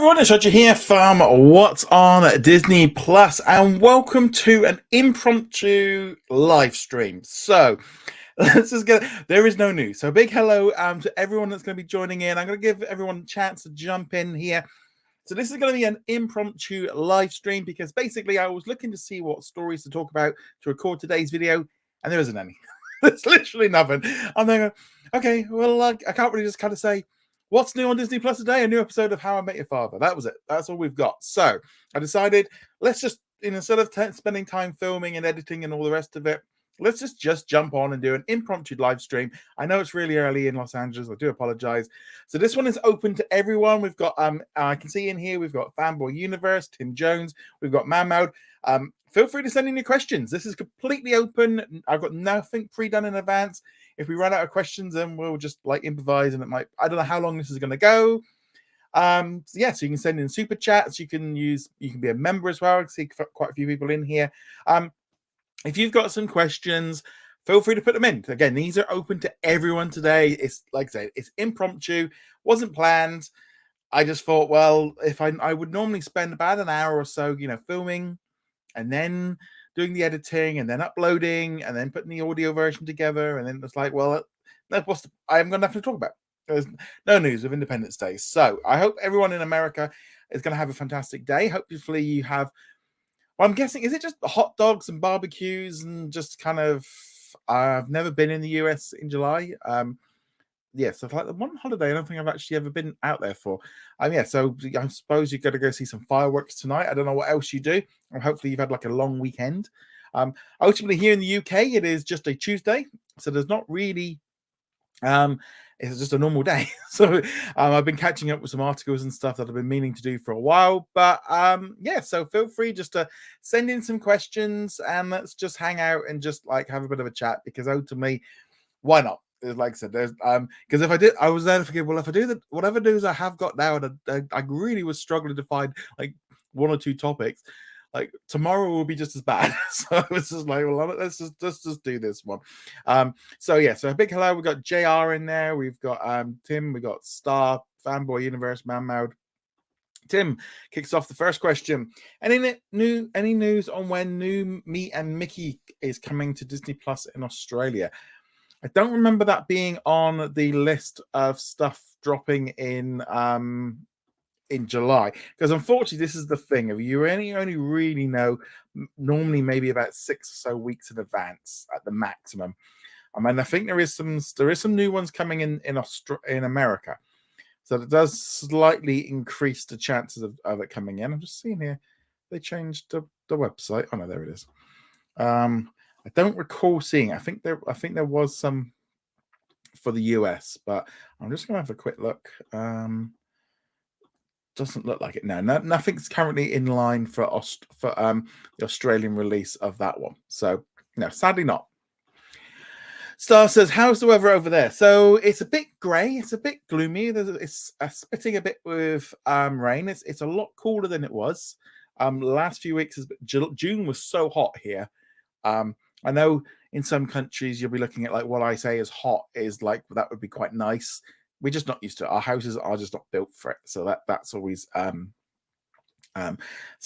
everyone, it's Roger here from What's on Disney Plus, and welcome to an impromptu live stream. So let's just get there is no news. So big hello to everyone that's going to be joining in. I'm going to give everyone a chance to jump in here. So this is going to be an impromptu live stream because basically I was looking to see what stories to talk about to record today's video, and there isn't any. There's literally nothing. I'm there going, okay, well, I can't really just kind of say, what's new on Disney Plus today? A new episode of How I Met Your Father. That was it. That's all we've got. So I decided, let's just, instead of spending time filming and editing and all the rest of it, let's just jump on and do an impromptu live stream. I know it's really early in Los Angeles. I do apologize. So this one is open to everyone. We've got, I can see in here, we've got Fanboy Universe, Tim Jones. We've got Mammoud. Feel free to send in your questions. This is completely open. I've got nothing pre-done in advance. If we run out of questions, then we'll just like improvise, and it might, I don't know how long this is going to go. So yeah, so you can send in super chats. You can be a member as well. I can see quite a few people in here. If you've got some questions, feel free to put them in. Again, these are open to everyone today. It's like I say, it's impromptu, wasn't planned. I just thought, well, if I would normally spend about an hour or so, filming and then doing the editing and then uploading and then putting the audio version together. And then it's like, well, I haven't got nothing to talk about. There's no news of Independence Day. So I hope everyone in America is going to have a fantastic day. Hopefully you have, well, I'm guessing, is it just hot dogs and barbecues and just kind of, I've never been in the US in July. Yes, so like the one holiday I don't think I've actually ever been out there for. Yeah, so I suppose you've got to go see some fireworks tonight. I don't know what else you do. Or hopefully you've had like a long weekend. Ultimately here in the UK, it is just a Tuesday. So there's not really, it's just a normal day. So I've been catching up with some articles and stuff that I've been meaning to do for a while. But yeah, so feel free just to send in some questions and let's just hang out and just like have a bit of a chat, because ultimately, why not? Like I said, there's because if I did, I was there to forget. Well, if I do that, whatever news I have got now, and I really was struggling to find like one or two topics. Like tomorrow will be just as bad. So it's just like, well, let's just do this one. So yeah, so a big hello. We got JR in there. We've got Tim. We got Star, Fanboy Universe, Mammoud. Tim kicks off the first question. Any news on when new Me and Mickey is coming to Disney Plus in Australia? I don't remember that being on the list of stuff dropping in July, because unfortunately this is the thing of you only really know normally maybe about 6 or so weeks in advance at the maximum. I mean, I think there is some new ones coming in America, so it does slightly increase the chances of it coming in. I'm just seeing here they changed the website. Oh no, there it is. I don't recall seeing. I think there was some for the US, but I'm just gonna have a quick look. Doesn't look like it. No, nothing's currently in line for the Australian release of that one. So no, sadly not. Star says, "How's the weather over there?" So it's a bit grey. It's a bit gloomy. It's spitting a bit with rain. It's a lot cooler than it was. The last few weeks, June was so hot here. I know in some countries you'll be looking at like what I say is hot is like that would be quite nice. We're just not used to it. Our houses are just not built for it. So that's always so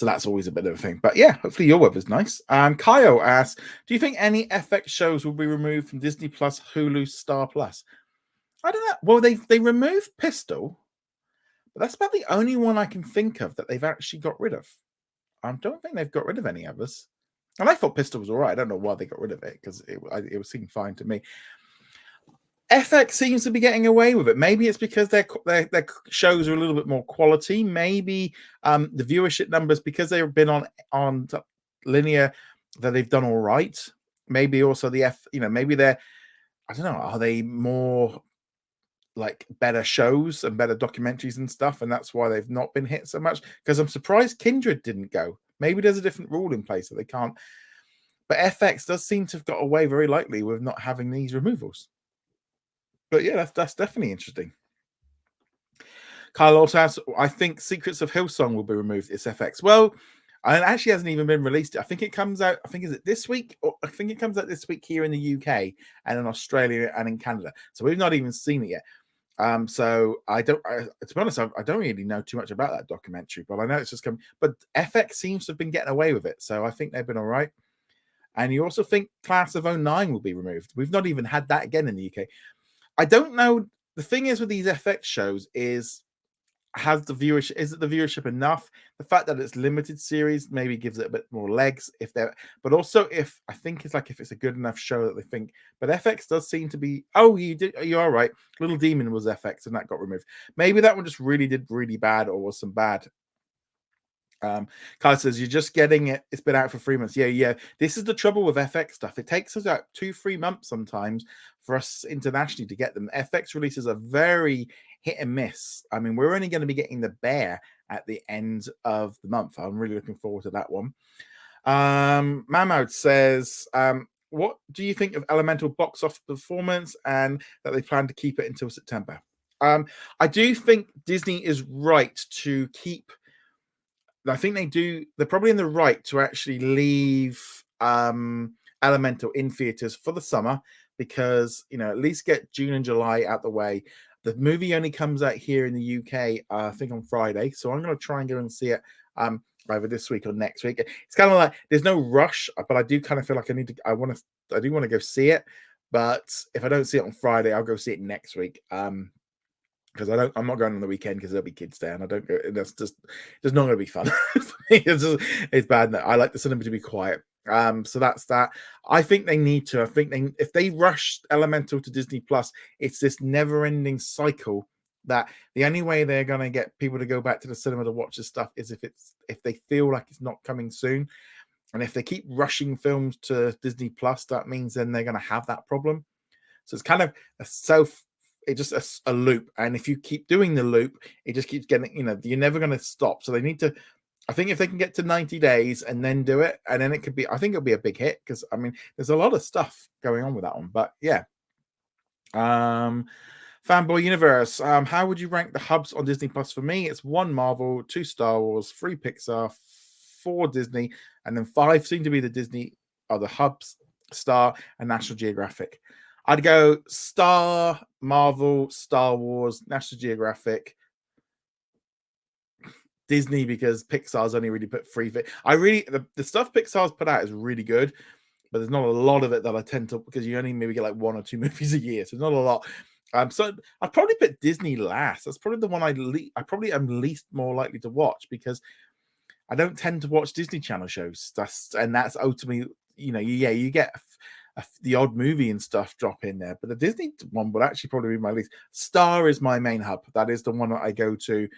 that's always a bit of a thing. But yeah, hopefully your weather's nice. Kyle asks, do you think any FX shows will be removed from Disney Plus, Hulu, Star Plus? I don't know. Well, they removed Pistol, but that's about the only one I can think of that they've actually got rid of. I don't think they've got rid of any others. And I thought Pistol was all right. I don't know why they got rid of it, because it was seeming fine to me. FX seems to be getting away with it. Maybe it's because their shows are a little bit more quality. Maybe the viewership numbers, because they've been on linear, that they've done all right. Maybe also maybe they're, I don't know, are they more like better shows and better documentaries and stuff, and that's why they've not been hit so much? Because I'm surprised Kindred didn't go. Maybe there's a different rule in place that they can't. But FX does seem to have got away very lightly with not having these removals. But yeah, that's definitely interesting. Kyle also asks, I think Secrets of Hillsong will be removed. It's FX. Well, it actually hasn't even been released. I think it comes out, is it this week? I think it comes out this week here in the UK and in Australia and in Canada. So we've not even seen it yet. So to be honest, I don't really know too much about that documentary, but I know it's just coming. But FX seems to have been getting away with it, so I think they've been all right. And you also think Class of '09 will be removed. We've not even had that again in the UK. I don't know. The thing is with these FX shows is has the viewership is it the viewership enough? The fact that it's limited series maybe gives it a bit more legs if they're but also if I think it's like if it's a good enough show that they think but FX does seem to be you're all right. Little Demon was FX and that got removed. Maybe that one just really did really bad or was some bad. Kyle says you're just getting it. It's been out for 3 months. Yeah. This is the trouble with FX stuff. It takes us out 2-3 months sometimes for us internationally to get them. FX releases are very hit and miss. I mean, we're only going to be getting the Bear at the end of the month. I'm really looking forward to that one. Mahmoud says, what do you think of Elemental box office performance and that they plan to keep it until September? I do think Disney is right to keep I think they do. They're probably in the right to actually leave Elemental in theaters for the summer because at least get June and July out the way. The movie only comes out here in the UK, I think on Friday, so I'm going to try and go and see it either this week or next week. It's kind of like there's no rush, but I do kind of feel like I need to. I do want to go see it, but if I don't see it on Friday, I'll go see it next week. Because I'm not going on the weekend because there'll be kids there, and I don't go. That's just not going to be fun. It's bad. I like the cinema to be quiet. So that's that. I think they need to. I think if they rush Elemental to Disney Plus, it's this never-ending cycle that the only way they're going to get people to go back to the cinema to watch this stuff is if they feel like it's not coming soon, and if they keep rushing films to Disney Plus, that means then they're going to have that problem. So it's kind of a loop, and if you keep doing the loop, it just keeps getting. You're never going to stop. So they need to. I think if they can get to 90 days and then do it, and then it could be. I think it'll be a big hit because there's a lot of stuff going on with that one. But yeah, Fanboy Universe. How would you rank the hubs on Disney Plus? For me, it's 1 Marvel, 2 Star Wars, 3 Pixar, 4 Disney, and then 5 seem to be the Disney are the hubs, Star and National Geographic. I'd go Star, Marvel, Star Wars, National Geographic, Disney because Pixar's only really put 3. The stuff Pixar's put out is really good, but there's not a lot of it that I tend to because you only maybe get like 1 or 2 movies a year, so not a lot. So I'd probably put Disney last. That's probably the one I probably am least more likely to watch because I don't tend to watch Disney Channel shows. That's ultimately you get the odd movie and stuff drop in there, but the Disney one would actually probably be my least. Star is my main hub. That is the one that I go to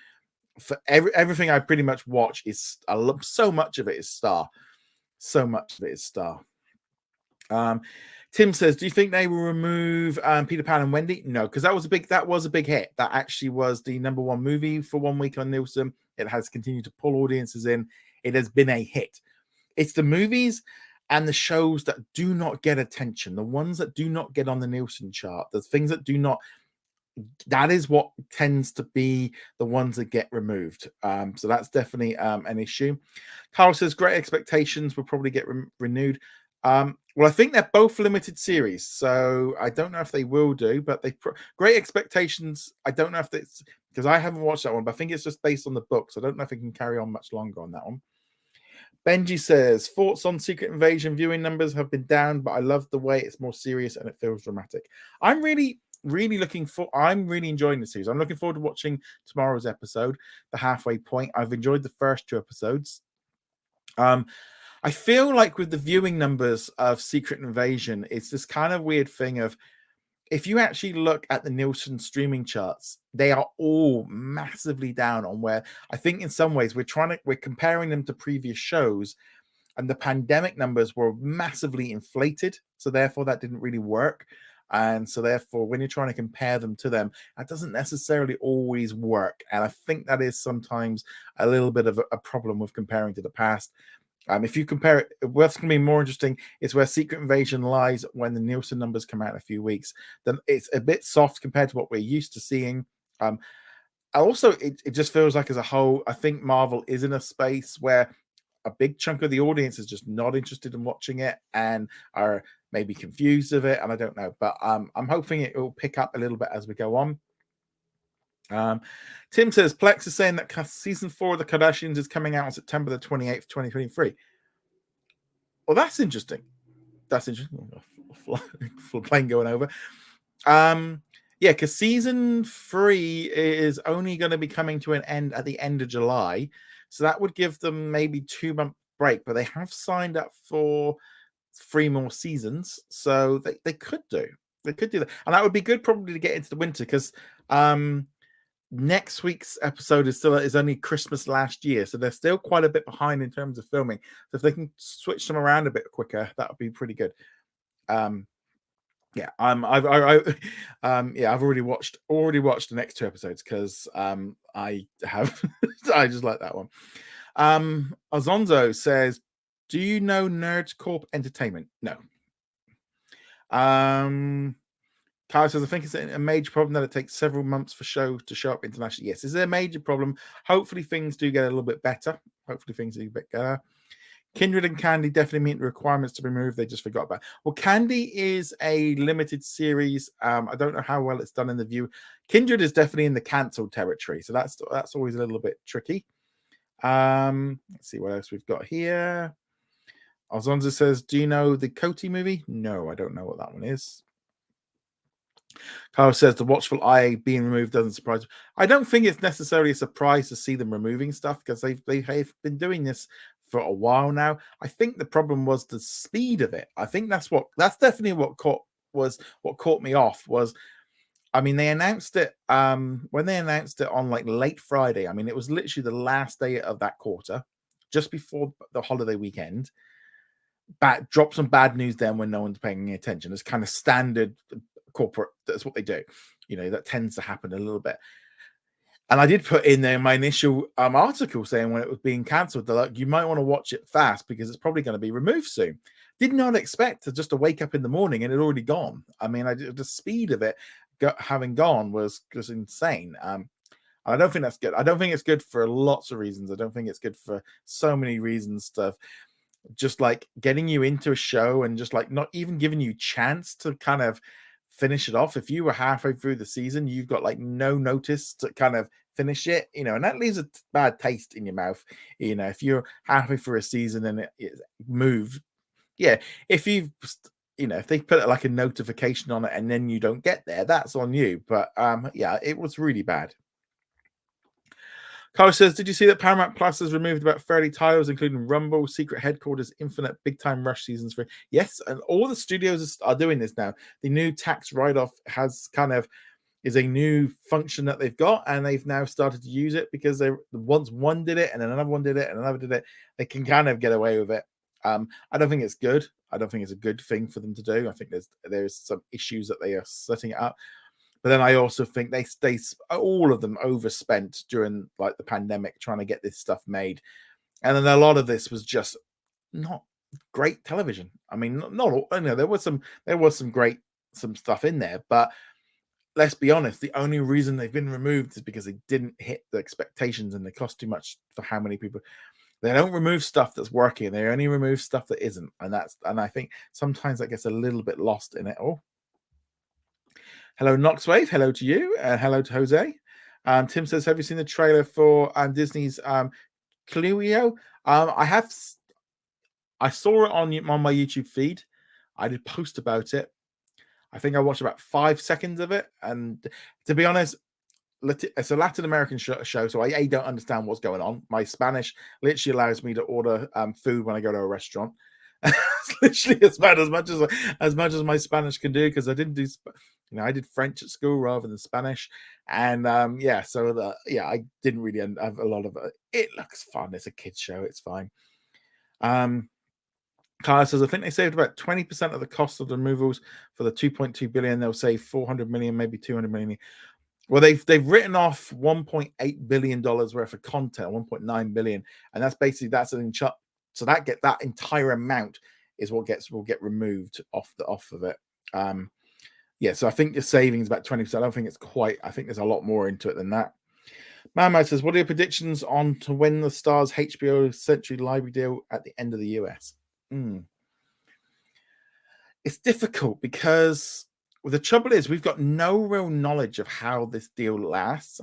for everything I pretty much watch. I love so much of it is Star. So much of it is Star. Tim says, do you think they will remove Peter Pan and Wendy? No, because that was a big hit. That actually was the number 1 movie for 1 week on Nielsen. It has continued to pull audiences in. It has been a hit. It's the movies and the shows that do not get attention, the ones that do not get on the Nielsen chart, the things that do not, that is what tends to be the ones that get removed. So that's definitely an issue. Carl says, great expectations will probably get renewed. Well, I think they're both limited series, so I don't know if they will do, but Great Expectations, I don't know if it's because I haven't watched that one, but I think it's just based on the books. I don't know if it can carry on much longer on that one. Benji says, thoughts on Secret Invasion viewing numbers have been down, but I love the way it's more serious and it feels dramatic. I'm really enjoying the series. I'm looking forward to watching tomorrow's episode, The Halfway Point. I've enjoyed the first 2 episodes. I feel like with the viewing numbers of Secret Invasion, it's this kind of weird thing of if you actually look at the Nielsen streaming charts, they are all massively down on where I think in some ways we're comparing them to previous shows and the pandemic numbers were massively inflated. So therefore that didn't really work. And so therefore, when you're trying to compare them to them, that doesn't necessarily always work. And I think that is sometimes a little bit of a problem with comparing to the past. If you compare it, what's going to be more interesting is where Secret Invasion lies when the Nielsen numbers come out in a few weeks. Then it's a bit soft compared to what we're used to seeing. Also, it just feels like as a whole, I think Marvel is in a space where a big chunk of the audience is just not interested in watching it and are maybe confused of it. And I don't know, but I'm hoping it will pick up a little bit as we go on. Tim says Plex is saying that season 4 of the Kardashians is coming out on September the 28th, 2023. Well, that's interesting. That's interesting. Full plane going over. Yeah, because season 3 is only going to be coming to an end at the end of July, so that would give them maybe 2-month break. But they have signed up for 3 more seasons, so they could do that, and that would be good probably to get into the winter because next week's episode is only Christmas last year, so they're still quite a bit behind in terms of filming. So if they can switch them around a bit quicker, that would be pretty good. Yeah, I've already watched the next 2 episodes because I have I just like that one. Azonzo says, "Do you know Nerds Corp Entertainment?" No. Kyle says, "I think it's a major problem that it takes several months for shows to show up internationally." Yes, is a major problem. Hopefully, things do get a little bit better. Kindred and Candy definitely meet the requirements to be removed. They just forgot about. Well, Candy is a limited series. I don't know how well it's done in the view. Kindred is definitely in the cancelled territory, so that's always a little bit tricky. Let's see what else we've got here. Alzonza says, "Do you know the Coty movie?" No, I don't know what that one is. Kyle says the watchful eye being removed doesn't surprise me. I don't think it's necessarily a surprise to see them removing stuff because they've been doing this for a while now. I think the problem was the speed of it. I think that's definitely what caught me off was. I mean, they announced it when they announced it on like late Friday. I mean, it was literally the last day of that quarter, just before the holiday weekend. Drop some bad news then when no one's paying any attention. It's kind of standard corporate. That's what they do. That tends to happen a little bit. And I did put in there my initial article saying when it was being cancelled, they're like, you might want to watch it fast because it's probably going to be removed soon. Did not expect to wake up in the morning and it had already gone. I mean, the speed of it having gone was insane. I don't think that's good. I don't think it's good for lots of reasons. I don't think it's good for so many reasons. Stuff just like getting you into a show and just like not even giving you chance to kind of finish it off. If you were halfway through the season, you've got like no notice to kind of finish it, and that leaves a bad taste in your mouth. If you're halfway through a season and it moved, yeah, if if they put like a notification on it and then you don't get there, that's on you. But yeah, it was really bad. Carl says, "Did you see that Paramount Plus has removed about 30 titles, including Rumble, Secret Headquarters, Infinite, Big Time Rush seasons 3?" Yes, and all the studios are doing this now. The new tax write-off is a new function that they've got, and they've now started to use it because once one did it, and then another one did it, and another did it, they can kind of get away with it. I don't think it's good. I don't think it's a good thing for them to do. I think there's some issues that they are setting it up. But then I also think they all of them overspent during like the pandemic trying to get this stuff made, and then a lot of this was just not great television. I mean, not all. There was some great stuff in there, but let's be honest, the only reason they've been removed is because they didn't hit the expectations and they cost too much for how many people. They don't remove stuff that's working; they only remove stuff that isn't, and I think sometimes that gets a little bit lost in it all. Hello, Noxwave. Hello to you, and hello to Jose. Tim says, "Have you seen the trailer for Disney's Cluedo?" I have. I saw it on my YouTube feed. I did post about it. I think I watched about 5 seconds of it, and to be honest, it's a Latin American show, so I don't understand what's going on. My Spanish literally allows me to order food when I go to a restaurant. It's literally as much as my Spanish can do because I didn't do, I did French at school rather than Spanish, and I didn't really have a lot of it. It looks fun. It's a kids show. It's fine. Kyle says, "I think they saved about 20% of the cost of the removals for the 2.2 billion. They'll save 400 million, maybe 200 million." Well, they've written off 1.8 billion dollars worth of content, 1.9 billion, and that's an so that entire amount is what will get removed off of it. So I think the savings about 20%. I don't think it's quite. I think there's a lot more into it than that. Mamo says, "What are your predictions on to when the Stars HBO Century Library deal at the end of the US?" It's difficult because Well, the trouble is we've got no real knowledge of how this deal lasts.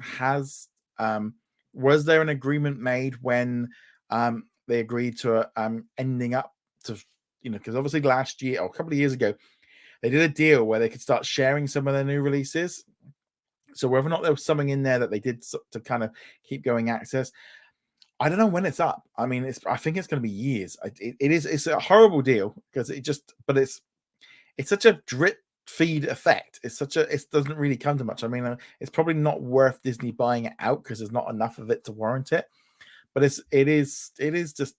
Um was there an agreement made when they agreed to ending up to, because obviously last year or a couple of years ago they did a deal where they could start sharing some of their new releases. So whether or not there was something in there that they did to kind of keep going access, I don't know when it's up. I mean, I think it's going to be years. It's a horrible deal because it's such a drip feed effect. It doesn't really come to much. I mean, it's probably not worth Disney buying it out because there's not enough of it to warrant it. But it is just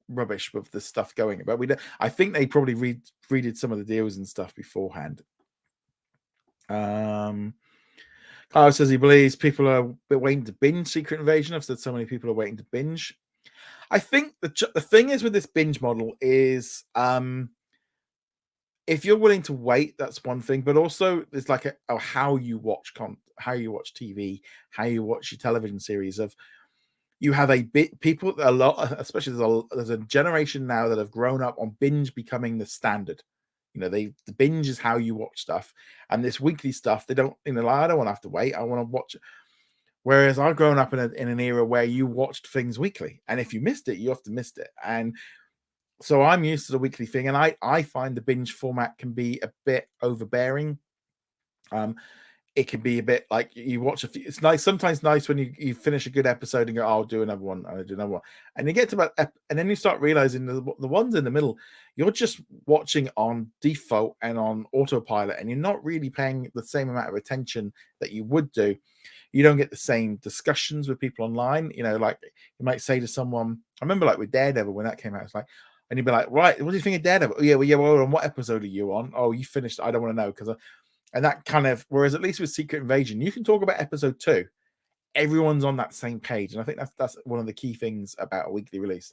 rubbish with the stuff going. But we don't, I think they probably redid some of the deals and stuff beforehand. Kyle says he believes people are waiting to binge Secret Invasion. I've said so many people are waiting to binge. I think the thing is with this binge model is if you're willing to wait, that's one thing, but also there's like how you watch how you watch TV, how you watch your television series. Of you have a bit people a lot, especially there's a generation now that have grown up on binge becoming the standard. The binge is how you watch stuff, and this weekly stuff they don't. Like, I don't want to have to wait. I want to watch it. Whereas I've grown up in an era where you watched things weekly, and if you missed it, you often missed it. And so I'm used to the weekly thing, and I find the binge format can be a bit overbearing. It can be a bit like you watch a few. It's sometimes nice when you finish a good episode and go, oh, I'll do another one, I'll do another one, and you get to about, and then you start realizing the ones in the middle, you're just watching on default and on autopilot, and you're not really paying the same amount of attention that you would do. You don't get the same discussions with people online. Like you might say to someone, I remember like with Daredevil when that came out, it's like, and you'd be like, right, what do you think of Daredevil? Oh, yeah, well, on what episode are you on? Oh, you finished. I don't want to know because. And that kind of, whereas at least with Secret Invasion, you can talk about episode 2. Everyone's on that same page. And I think that's one of the key things about a weekly release.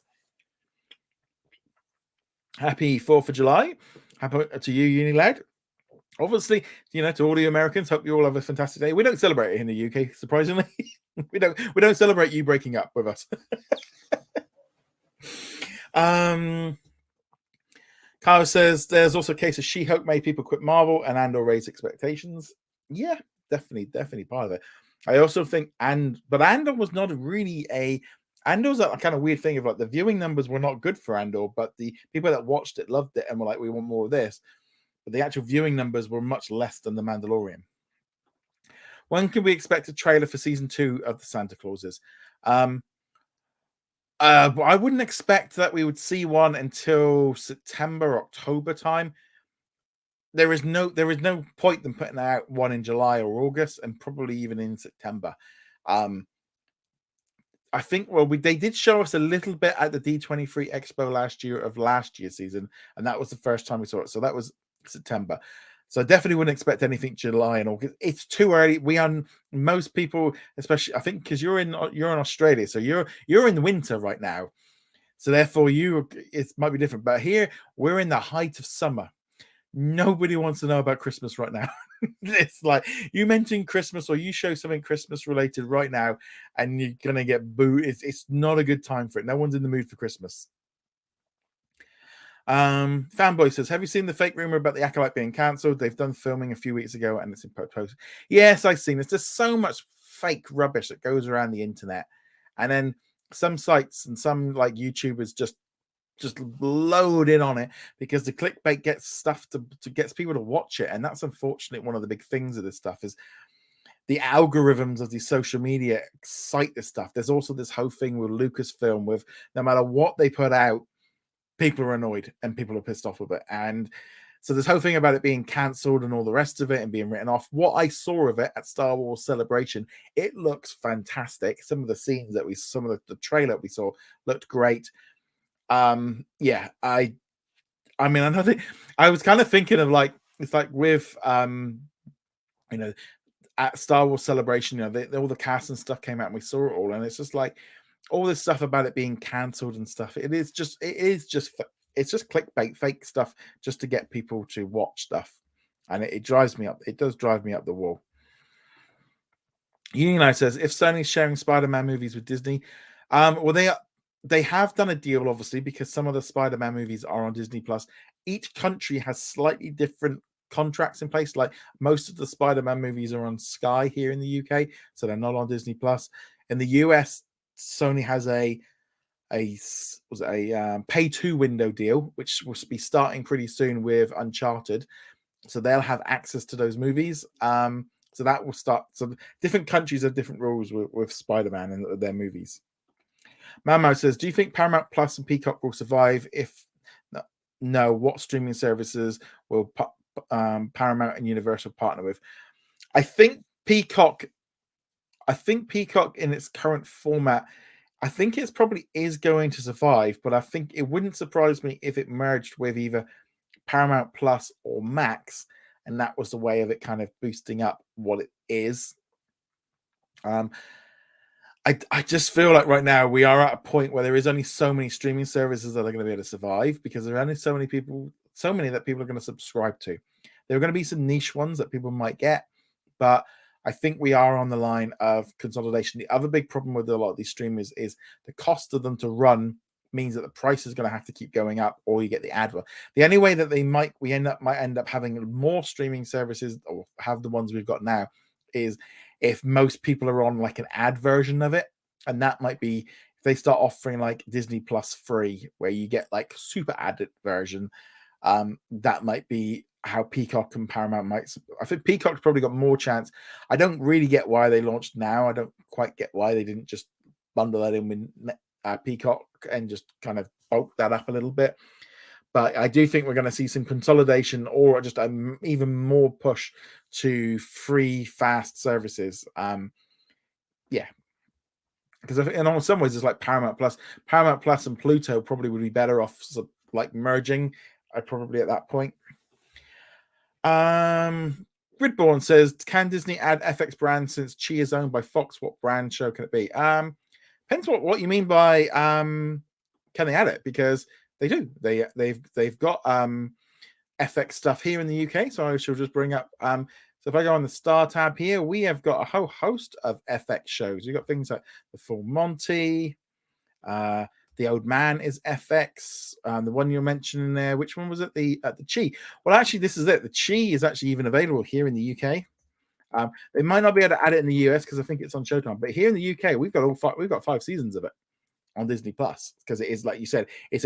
Happy 4th of July. Happy to you, Unilad. Obviously, to all the Americans, hope you all have a fantastic day. We don't celebrate it in the UK, surprisingly. we don't celebrate you breaking up with us. Kyle says there's also a case of She-Hulk made people quit Marvel and Andor raised expectations. Yeah, definitely part of it. I also think but Andor was not really Andor's a kind of weird thing of like the viewing numbers were not good for Andor, but the people that watched it loved it and were like, we want more of this. But the actual viewing numbers were much less than The Mandalorian. When can we expect a trailer for season 2 of the Santa Clauses? I wouldn't expect that we would see one until September, October time. There is no point in putting out one in July or August, and probably even in September. I think they did show us a little bit at the D23 Expo last year's season, and that was the first time we saw it. So that was September. So I definitely wouldn't expect anything July and August. It's too early. Most people, especially I think because you're in Australia, so you're in the winter right now. So therefore it might be different. But here we're in the height of summer. Nobody wants to know about Christmas right now. It's like you mention Christmas or you show something Christmas related right now and you're gonna get booed. It's not a good time for it. No one's in the mood for Christmas. Fanboy says, have you seen the fake rumor about the Acolyte being cancelled? They've done filming a few weeks ago and it's in post. Yes, I've seen it. There's so much fake rubbish that goes around the internet, and then some sites and some like YouTubers just load in on it because the clickbait gets stuff to gets people to watch it. And that's unfortunately one of the big things of this stuff is the algorithms of the social media excite this stuff. There's also this whole thing with Lucasfilm with no matter what they put out, people are annoyed and people are pissed off with it. And so this whole thing about it being cancelled and all the rest of it and being written off, what I saw of it at Star Wars Celebration, it looks fantastic. Some of the scenes that some of the trailer we saw looked great. Yeah, I mean, I was kind of thinking of like, it's like with, at Star Wars Celebration, all the cast and stuff came out and we saw it all. And it's just like, all this stuff about it being cancelled and stuff. It's just clickbait, fake stuff, just to get people to watch stuff, and it drives me up. It does drive me up the wall. Unio says if Sony's sharing Spider-Man movies with Disney, well they have done a deal obviously because some of the Spider-Man movies are on Disney Plus. Each country has slightly different contracts in place. Like most of the Spider-Man movies are on Sky here in the UK, so they're not on Disney Plus. In the US, Sony has a pay to window deal, which will be starting pretty soon with Uncharted. So they'll have access to those movies. So that will start. So different countries have different rules with Spider-Man and their movies. Mamo says, "Do you think Paramount Plus and Peacock will survive? If no, what streaming services will Paramount and Universal partner with?" I think Peacock. I think Peacock in its current format, I think it's probably is going to survive, but I think it wouldn't surprise me if it merged with either Paramount Plus or Max, and that was the way of it kind of boosting up what it is. I just feel like right now we are at a point where there is only so many streaming services that are going to be able to survive because there are only so many that people are going to subscribe to. There are going to be some niche ones that people might get, but I think we are on the line of consolidation. The other big problem with a lot of these streamers is the cost of them to run means that the price is going to have to keep going up, or you get the ad. The only way that might end up having more streaming services, or have the ones we've got now, is if most people are on like an ad version of it, and that might be if they start offering like Disney Plus free, where you get like super added version. That might be how Peacock and Paramount might. I think Peacock's probably got more chance. I don't really get why they launched now. I don't quite get why they didn't just bundle that in with Peacock and just kind of bulk that up a little bit. But I do think we're going to see some consolidation, or just even more push to free, fast services. Yeah, because in some ways it's like Paramount Plus and Pluto probably would be better off like merging. Probably at that point. Gridborn says, "Can Disney add FX brand since Chi is owned by Fox? What brand show can it be?" Depends what you mean by can they add it, because they do. They've got FX stuff here in the UK. So I shall just bring up. So if I go on the Star tab here, we have got a whole host of FX shows. We've got things like The Full Monty. The Old Man is FX. The one you're mentioning there, which one was it? The Chi. Well, actually, this is it. The Chi is actually even available here in the UK. They might not be able to add it in the US because I think it's on Showtime, but here in the UK, we've got 5 seasons of it on Disney Plus, because it is, like you said, it's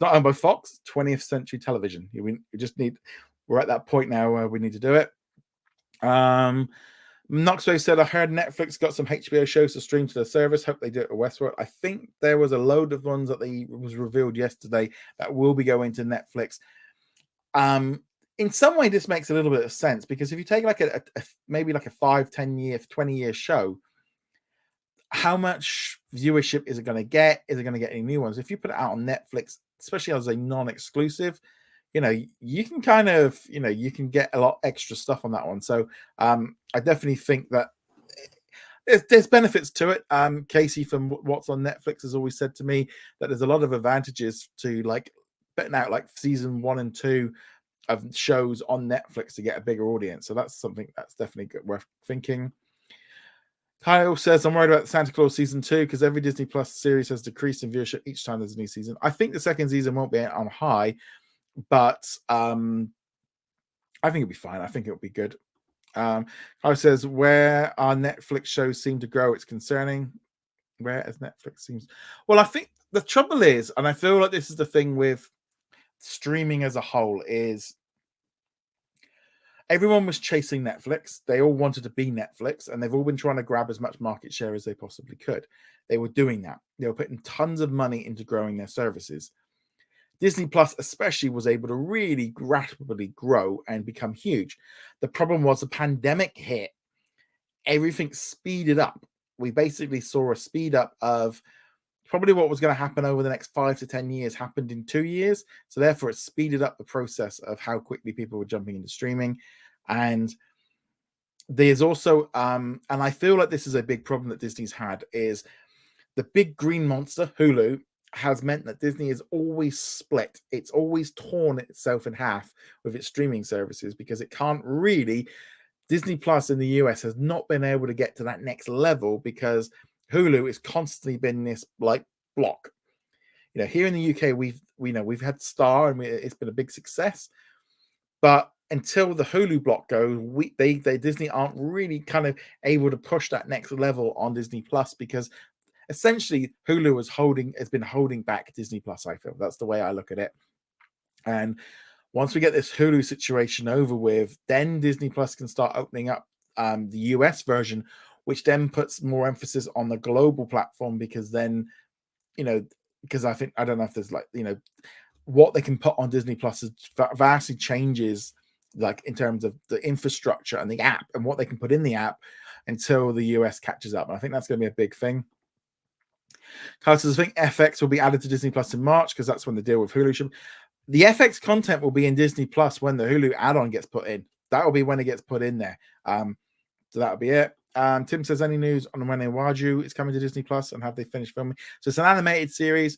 not owned by Fox. 20th Century Television. We're at that point now where we need to do it. Knoxway said, "I heard Netflix got some HBO shows to stream to the service. Hope they do it at Westworld." I think there was a load of ones that was revealed yesterday that will be going to Netflix. In some way, this makes a little bit of sense, because if you take like maybe like a 5, 10 year, 20-year show, how much viewership is it going to get? Is it going to get any new ones? If you put it out on Netflix, especially as a non-exclusive, you can kind of, you can get a lot extra stuff on that one. So I definitely think that there's benefits to it. Casey from What's on Netflix has always said to me that there's a lot of advantages to like putting out like season 1 and 2 of shows on Netflix to get a bigger audience. So that's something that's definitely worth thinking. Kyle says, "I'm worried about Santa Claus season 2 because every Disney Plus series has decreased in viewership each time there's a new season. I think the second season won't be on high, but I think it'll be fine. I think it'll be good." Kyle says, "Where our Netflix shows seem to grow, it's concerning." Where as Netflix seems, well, I think the trouble is, and I feel like this is the thing with streaming as a whole, is everyone was chasing Netflix. They all wanted to be Netflix, and they've all been trying to grab as much market share as they possibly could. They were doing that. They were putting tons of money into growing their services. Disney Plus especially was able to really rapidly grow and become huge. The problem was the pandemic hit. Everything speeded up. We basically saw a speed up of probably what was going to happen over the next 5 to 10 years happened in 2 years. So therefore, it speeded up the process of how quickly people were jumping into streaming. And there's also, and I feel like this is a big problem that Disney's had, is the big green monster, Hulu, has meant that Disney is always split. It's always torn itself in half with its streaming services, because it can't really. Disney Plus in the US has not been able to get to that next level because Hulu has constantly been this like block. Here in the UK, we've had Star, and it's been a big success. But until the Hulu block goes, they Disney aren't really kind of able to push that next level on Disney Plus, because essentially Hulu has been holding back Disney Plus. I feel that's the way I look at it. And once we get this Hulu situation over with, then Disney Plus can start opening up the US version, which then puts more emphasis on the global platform, because then, you know, because I don't know if there's what they can put on Disney Plus is vastly changes, like in terms of the infrastructure and the app and what they can put in the app until the US catches up. And I think that's going to be a big thing. Carlos says, I think FX will be added to Disney Plus in March, because that's when the deal with Hulu should. The FX content will be in Disney Plus when the Hulu add-on gets put in. That will be when it gets put in there. So that'll be it. Tim says, any news on when Iwaju is coming to Disney Plus, and have they finished filming? So it's an animated series.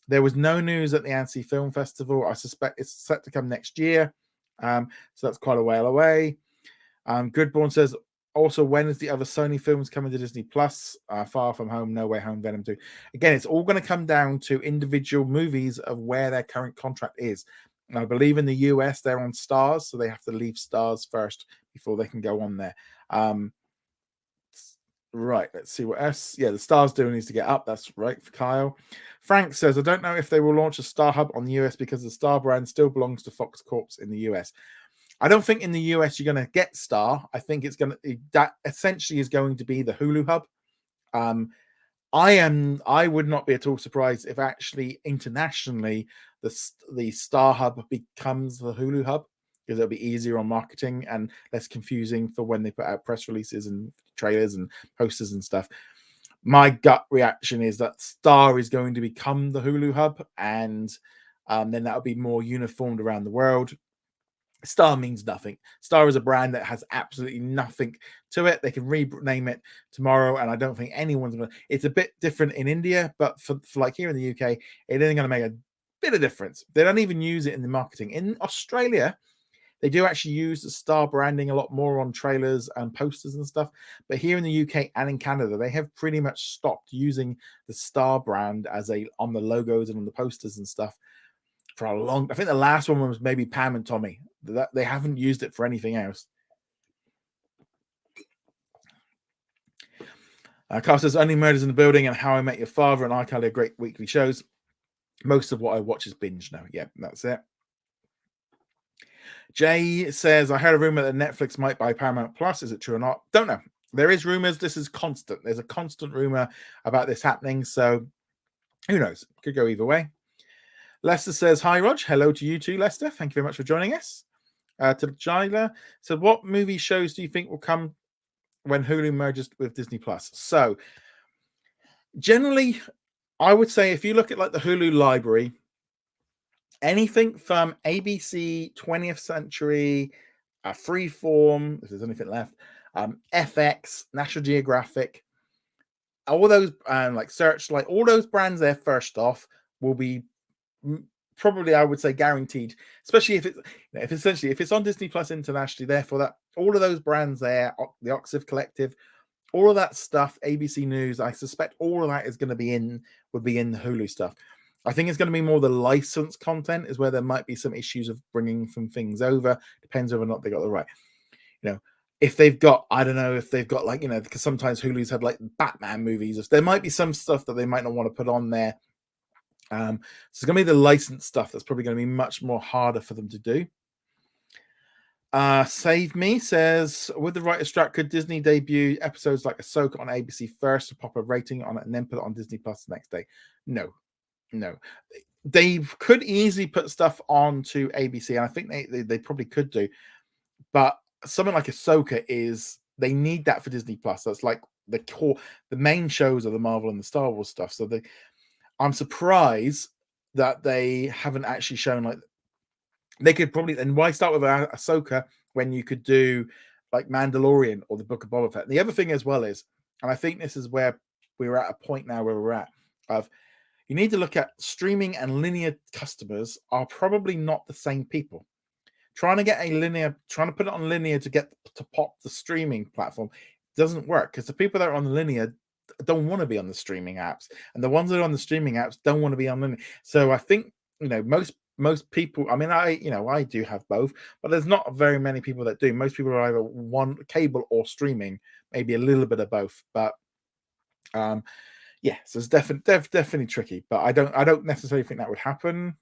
There was no news at the Annecy Film Festival. I suspect it's set to come next year. So that's quite a while away. Goodborn says, also, when is the other Sony films coming to Disney Plus? Far From Home, No Way Home, Venom 2. Again, it's all going to come down to individual movies of where their current contract is. And I believe in the US, they're on Stars, so they have to leave Stars first before they can go on there. Right, let's see what else. Yeah, the Stars deal needs to get up. That's right for Kyle. Frank says, I don't know if they will launch a Star Hub on the US, because the Star brand still belongs to Fox Corp in the US. I don't think in the US you're going to get Star. I think that essentially is going to be the Hulu hub. I would not be at all surprised if actually internationally the Star hub becomes the Hulu hub, because it'll be easier on marketing and less confusing for when they put out press releases and trailers and posters and stuff. My gut reaction is that Star is going to become the Hulu hub, and then that'll be more uniformed around the world. Star means nothing. Star is a brand that has absolutely nothing to it. They can rename it tomorrow, and I don't think anyone's going to. It's a bit different in India, but for like here in the UK, it isn't going to make a bit of difference. They don't even use it in the marketing. In Australia, they do actually use the Star branding a lot more on trailers and posters and stuff. But here in the UK and in Canada, they have pretty much stopped using the Star brand on the logos and on the posters and stuff for a long. I think the last one was maybe Pam and Tommy. They haven't used it for anything else. Carl says, Only Murders in the Building and How I Met Your Father and iCarly are great weekly shows. Most of what I watch is binge now. Yeah, that's it. Jay says, I heard a rumor that Netflix might buy Paramount Plus. Is it true or not? Don't know. There is rumors. This is constant. There's a constant rumor about this happening. So who knows? Could go either way. Lester says, hi, Rog. Hello to you too, Lester. Thank you very much for joining us. To Jila. So what movie shows do you think will come when Hulu merges with Disney Plus? So generally, I would say if you look at like the Hulu library, anything from ABC, 20th Century, Freeform, if there's anything left, FX, National Geographic, all those like Searchlight, all those brands there first off will be probably, I would say, guaranteed, especially if it's on Disney Plus internationally. Therefore, that all of those brands there, the Oxiv Collective, all of that stuff, ABC News, I suspect all of that is going to would be in the Hulu stuff. I think it's going to be more the licensed content is where there might be some issues of bringing some things over. Depends whether or not they got the right, if they've got, I don't know, if they've got like, because sometimes Hulu's had like Batman movies. There might be some stuff that they might not want to put on there. So it's going to be the licensed stuff that's probably going to be much more harder for them to do. Save Me says, with the writer's strike, could Disney debut episodes like Ahsoka on ABC first to pop a rating on it and then put it on Disney Plus the next day? No. They could easily put stuff onto ABC, and I think they probably could do. But something like Ahsoka they need that for Disney Plus. That's like the main shows of the Marvel and the Star Wars stuff. So I'm surprised that they haven't actually shown like they could probably. And why start with Ahsoka when you could do like Mandalorian or the Book of Boba Fett? And the other thing as well is, and I think this is where we're at a point now where we're at of you need to look at streaming and linear customers are probably not the same people. Trying to put it on linear to pop the streaming platform doesn't work, because the people that are on the linear don't want to be on the streaming apps, and the ones that are on the streaming apps don't want to be on linear. So I think most most people, I mean, I do have both, but there's not very many people that do. Most people are either one cable or streaming, maybe a little bit of both. But um, yeah, so it's definitely tricky. But I don't necessarily think that would happen.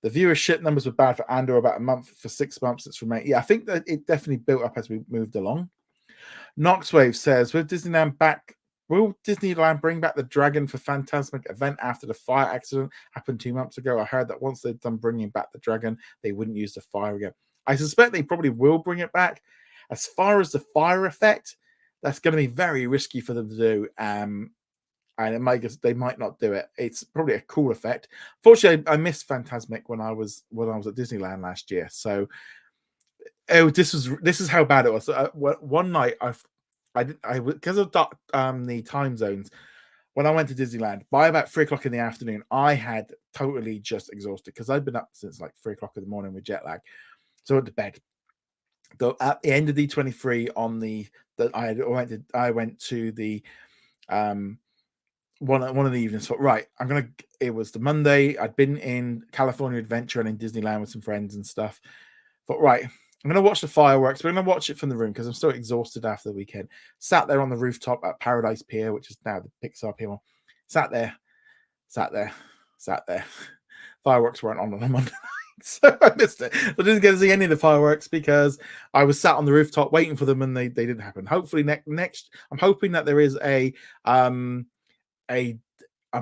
The viewership numbers were bad for Andor about a month. For 6 months, it's remained. Yeah, I think that it definitely built up as we moved along. Noxwave says, with Disneyland back, will Disneyland bring back the dragon for Fantasmic event after the fire accident happened 2 months ago? I heard that once they've done bringing back the dragon, they wouldn't use the fire again. I suspect they probably will bring it back. As far as the fire effect, that's going to be very risky for them to do. And they might not do it. It's probably a cool effect. Fortunately, I missed Fantasmic when I was at Disneyland last year. So, this is how bad it was. One night, because of the time zones. When I went to Disneyland, by about 3 o'clock in the afternoon, I had totally just exhausted because I'd been up since like 3 o'clock in the morning with jet lag. So I went to bed. Though at the end of D23 on the that I went to the one of the evenings. Thought, right, it was the Monday. I'd been in California Adventure and in Disneyland with some friends and stuff. Thought, right, I'm gonna watch the fireworks, but I'm gonna watch it from the room because I'm so exhausted after the weekend. Sat there on the rooftop at Paradise Pier, which is now the Pixar Pier. Sat there, sat there, sat there. Fireworks weren't on a Monday night, so I missed it. I didn't get to see any of the fireworks because I was sat on the rooftop waiting for them, and they didn't happen. Hopefully next, I'm hoping that there is I'm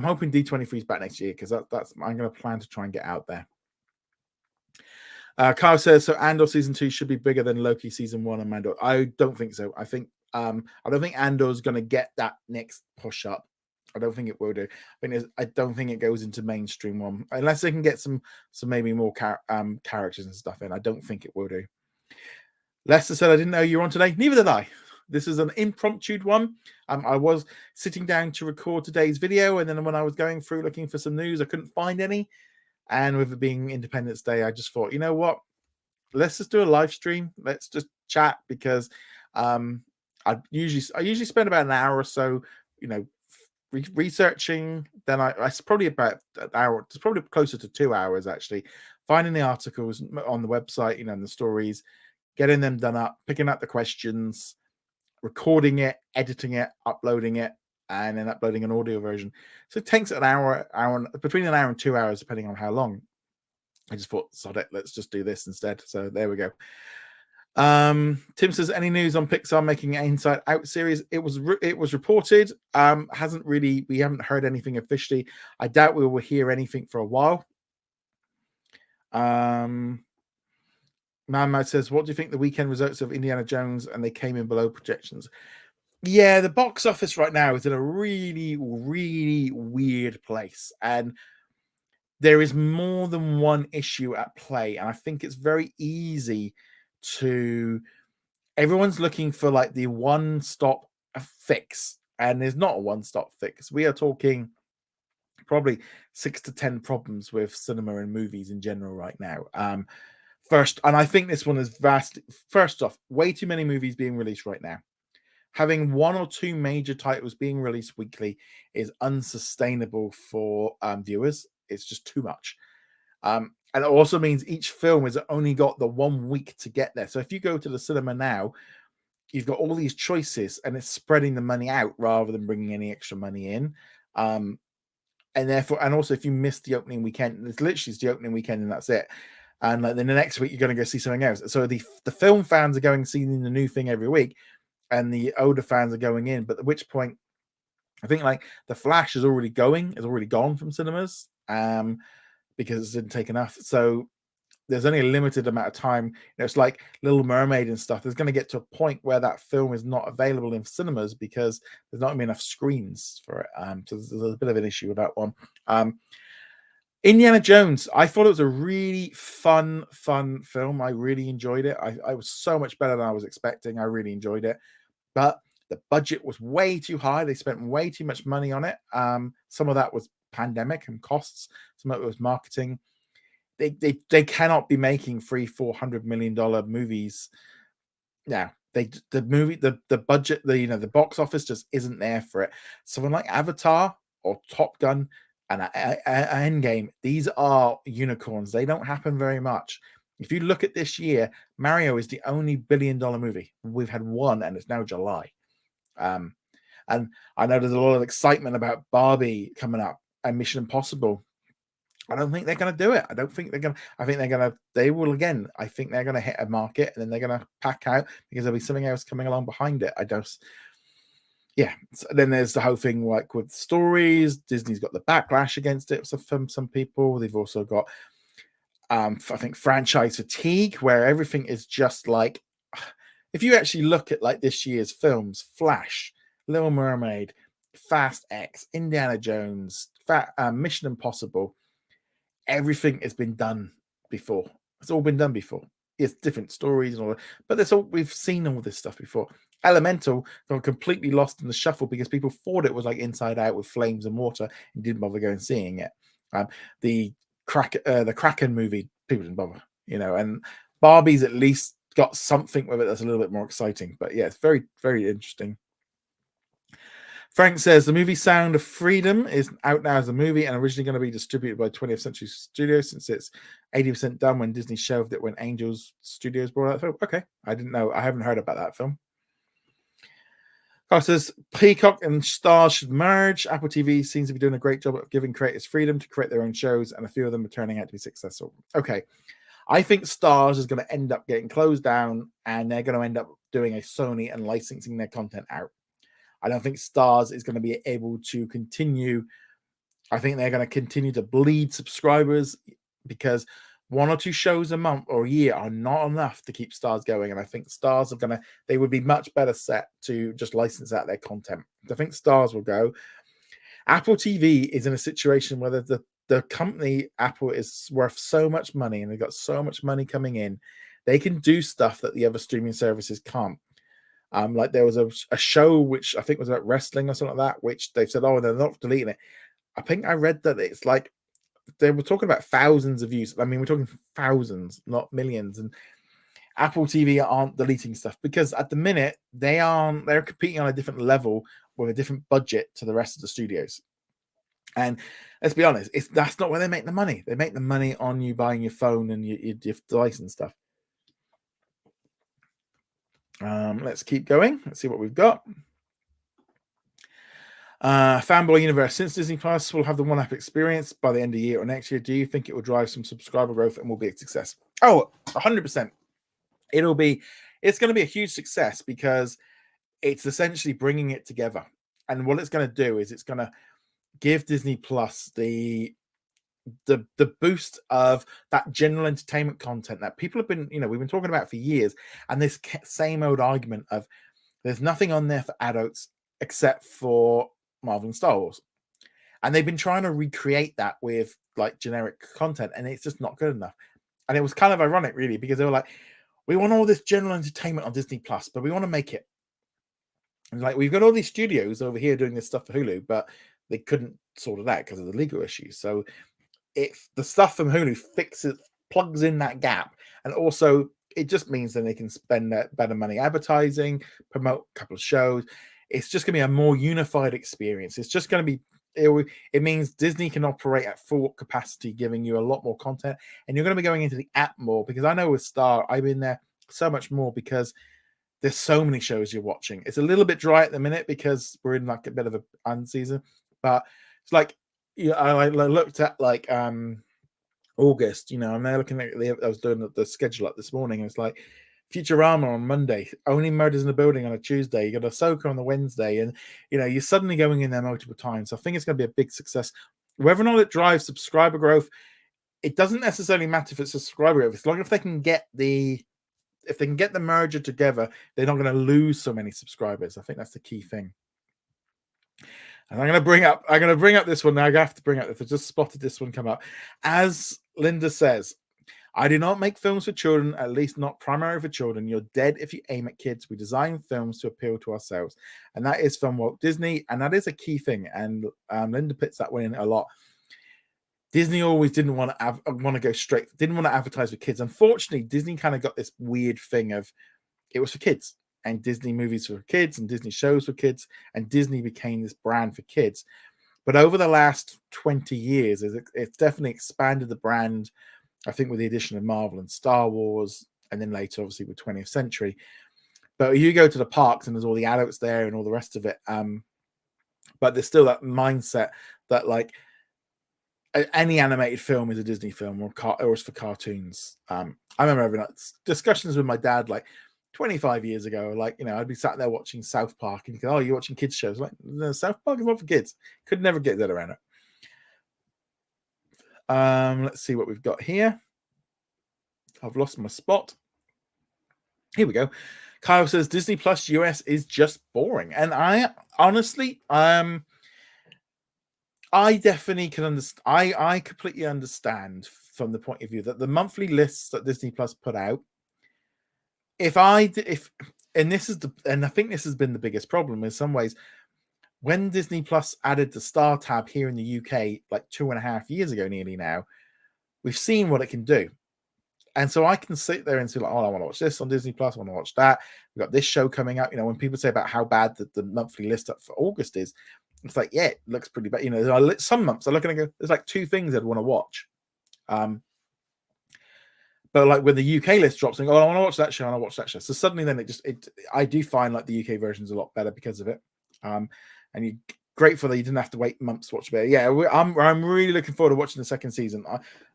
hoping D23 is back next year because that's I'm going to plan to try and get out there. Kyle says, so Andor season 2 should be bigger than Loki season 1 and Mando. I don't think so. I don't think Andor's going to get that next push up. I don't think it will do. I don't think it goes into mainstream one unless they can get some maybe more characters and stuff in. I don't think it will do. Lester said, I didn't know you were on today. Neither did I. This is an impromptu one. I was sitting down to record today's video, and then when I was going through looking for some news, I couldn't find any. And with it being Independence Day, I just thought, you know what? Let's just do a live stream. Let's just chat because I usually spend about an hour or so, researching. Then it's probably about an hour. It's probably closer to 2 hours actually. Finding the articles on the website, and the stories, getting them done up, picking up the questions, recording it, editing it, uploading it, and then uploading an audio version. So it takes an hour, between an hour and 2 hours, depending on how long. I just thought, sod it, let's just do this instead. So there we go. Tim says, any news on Pixar making an Inside Out series? It was reported. We haven't heard anything officially. I doubt we will hear anything for a while. Manmad says, what do you think the weekend results of Indiana Jones and they came in below projections? Yeah, the box office right now is in a really, really weird place. And there is more than one issue at play. And I think it's very easy everyone's looking for like the one-stop fix. And there's not a one-stop fix. We are talking probably 6 to 10 problems with cinema and movies in general right now. First, and I think this one is vast. First off, way too many movies being released right now. Having one or two major titles being released weekly is unsustainable for viewers. It's just too much. And it also means each film has only got the 1 week to get there. So if you go to the cinema now, you've got all these choices and it's spreading the money out rather than bringing any extra money in. And therefore, and also if you miss the opening weekend, it's literally the opening weekend and that's it. And then the next week you're going to go see something else. So the film fans are going seeing the new thing every week, and the older fans are going in. But at which point, I think like The Flash is already gone from cinemas because it didn't take enough. So there's only a limited amount of time. It's like Little Mermaid and stuff. There's going to get to a point where that film is not available in cinemas because there's not going to be enough screens for it. So there's a bit of an issue with that one. Indiana Jones, I thought it was a really fun film. I really enjoyed it. I was so much better than I was expecting. I really enjoyed it. But the budget was way too high. They spent way too much money on it. Some of that was pandemic and costs. Some of it was marketing. They cannot be making $300-400 million movies now. The budget, the box office just isn't there for it. Someone like Avatar or Top Gun, And Endgame, these are unicorns. They don't happen very much. If you look at this year, Mario is the only billion-dollar movie. We've had one, and it's now July. Um, and I know there's a lot of excitement about Barbie coming up and Mission Impossible. I don't think they're going to do it. I don't think they're going to. I think they're going to. They will again. I think they're going to hit a market and then they're going to pack out because there'll be something else coming along behind it. I don't. Yeah. So then there's the whole thing like with stories. Disney's got the backlash against it from some people. They've also got, I think, franchise fatigue, where everything is just like. If you actually look at like this year's films, Flash, Little Mermaid, Fast X, Indiana Jones, Mission Impossible, everything has been done before. It's all been done before. It's different stories and all that, but that's all we've seen all this stuff before. Elemental got completely lost in the shuffle because people thought it was like Inside Out with flames and water and didn't bother going and seeing it. The Kraken movie, people didn't bother, and Barbie's at least got something with it that's a little bit more exciting. But yeah, it's very, very interesting. Frank says the movie Sound of Freedom is out now as a movie and originally going to be distributed by 20th Century Studios since it's 80% done when Disney shelved it when Angels Studios brought out the film. Okay, I didn't know. I haven't heard about that film. Carl says Peacock and Stars should merge. Apple TV seems to be doing a great job of giving creators freedom to create their own shows, and a few of them are turning out to be successful. Okay, I think Stars is going to end up getting closed down, and they're going to end up doing a Sony and licensing their content out. I don't think Stars is going to be able to continue. I think they're going to continue to bleed subscribers because 1 or 2 shows a month or a year are not enough to keep Stars going. And I think Stars they would be much better set to just license out their content. I think Stars will go. Apple TV is in a situation where the company Apple is worth so much money and they've got so much money coming in. They can do stuff that the other streaming services can't. Like there was a show which I think was about wrestling or something like that, which they've said, oh, they're not deleting it. I think I read that it's like they were talking about thousands of views. I mean, we're talking thousands, not millions. And Apple TV aren't deleting stuff because at the minute they're competing on a different level with a different budget to the rest of the studios. And let's be honest, that's not where they make the money. They make the money on you buying your phone and your device and stuff. Let's keep going. Let's see what we've got. Fanboy Universe. Since Disney Plus will have the one app experience by the end of the year or next year, do you think it will drive some subscriber growth and will be a success? Oh, 100%. It's going to be a huge success because it's essentially bringing it together. And what it's going to do is it's going to give Disney Plus the boost of that general entertainment content that people have been, we've been talking about for years. And this same old argument of there's nothing on there for adults except for Marvel and Star Wars. And they've been trying to recreate that with like generic content, and it's just not good enough. And it was kind of ironic, really, because they were like, we want all this general entertainment on Disney Plus, but we want to make it. And like, we've got all these studios over here doing this stuff for Hulu, but they couldn't sort it out because of the legal issues. So if the stuff from Hulu plugs in that gap, and also it just means that they can spend better money advertising, promote a couple of shows. It's just going to be a more unified experience. It's just going to be, it means Disney can operate at full capacity, giving you a lot more content, and you're going to be going into the app more, because I know with Star, I've been there so much more because there's so many shows you're watching. It's a little bit dry at the minute because we're in like a bit of a unseason, but it's like, I looked at like August, I'm there looking at I was doing the schedule up this morning, and it's like Futurama on Monday, Only Murders in the Building on a Tuesday, you got Ahsoka on the Wednesday, and you're suddenly going in there multiple times. So I think it's going to be a big success. Whether or not it drives subscriber growth, it doesn't necessarily matter if it's subscriber growth. As long as they can get the merger together, they're not going to lose so many subscribers. I think that's the key thing. And I'm going to bring up this one now. I have to bring up this. I just spotted this one come up. As Linda says, I do not make films for children, at least not primarily for children. You're dead if you aim at kids. We design films to appeal to ourselves. And that is from Walt Disney. And that is a key thing. And Linda puts that one in a lot. Disney always didn't want to go straight, didn't want to advertise for kids. Unfortunately, Disney kind of got this weird thing of it was for kids, and Disney movies for kids and Disney shows for kids, and Disney became this brand for kids. But over the last 20 years, it's definitely expanded the brand, I think, with the addition of Marvel and Star Wars, and then later, obviously, with 20th Century. But you go to the parks and there's all the adults there and all the rest of it. But there's still that mindset that, like, any animated film is a Disney film, or it's for cartoons. I remember having discussions with my dad like 25 years ago. Like, I'd be sat there watching South Park and he'd go, "Oh, you're watching kids shows?" Like, no, South Park is not for kids. Could never get that around it. Let's see what we've got here. I've lost my spot. Here we go. Kyle says Disney Plus US is just boring, and I honestly, I definitely can understand. I completely understand from the point of view that the monthly lists that Disney Plus put out. And I think this has been the biggest problem in some ways. When Disney Plus added the Star tab here in the UK, like 2.5 years ago, nearly now, we've seen what it can do. And so I can sit there and say, like, "Oh, I want to watch this on Disney Plus. I want to watch that. We've got this show coming out." When people say about how bad the monthly list up for August is, it's like, yeah, it looks pretty bad. Some months I look and I go, there's like 2 things I'd want to watch. But like when the UK list drops, and go, "Oh, I want to watch that show, and I watch that show." So suddenly, then I do find like the UK version's a lot better because of it. And you're grateful that you didn't have to wait months to watch it. Yeah, I'm really looking forward to watching the second season.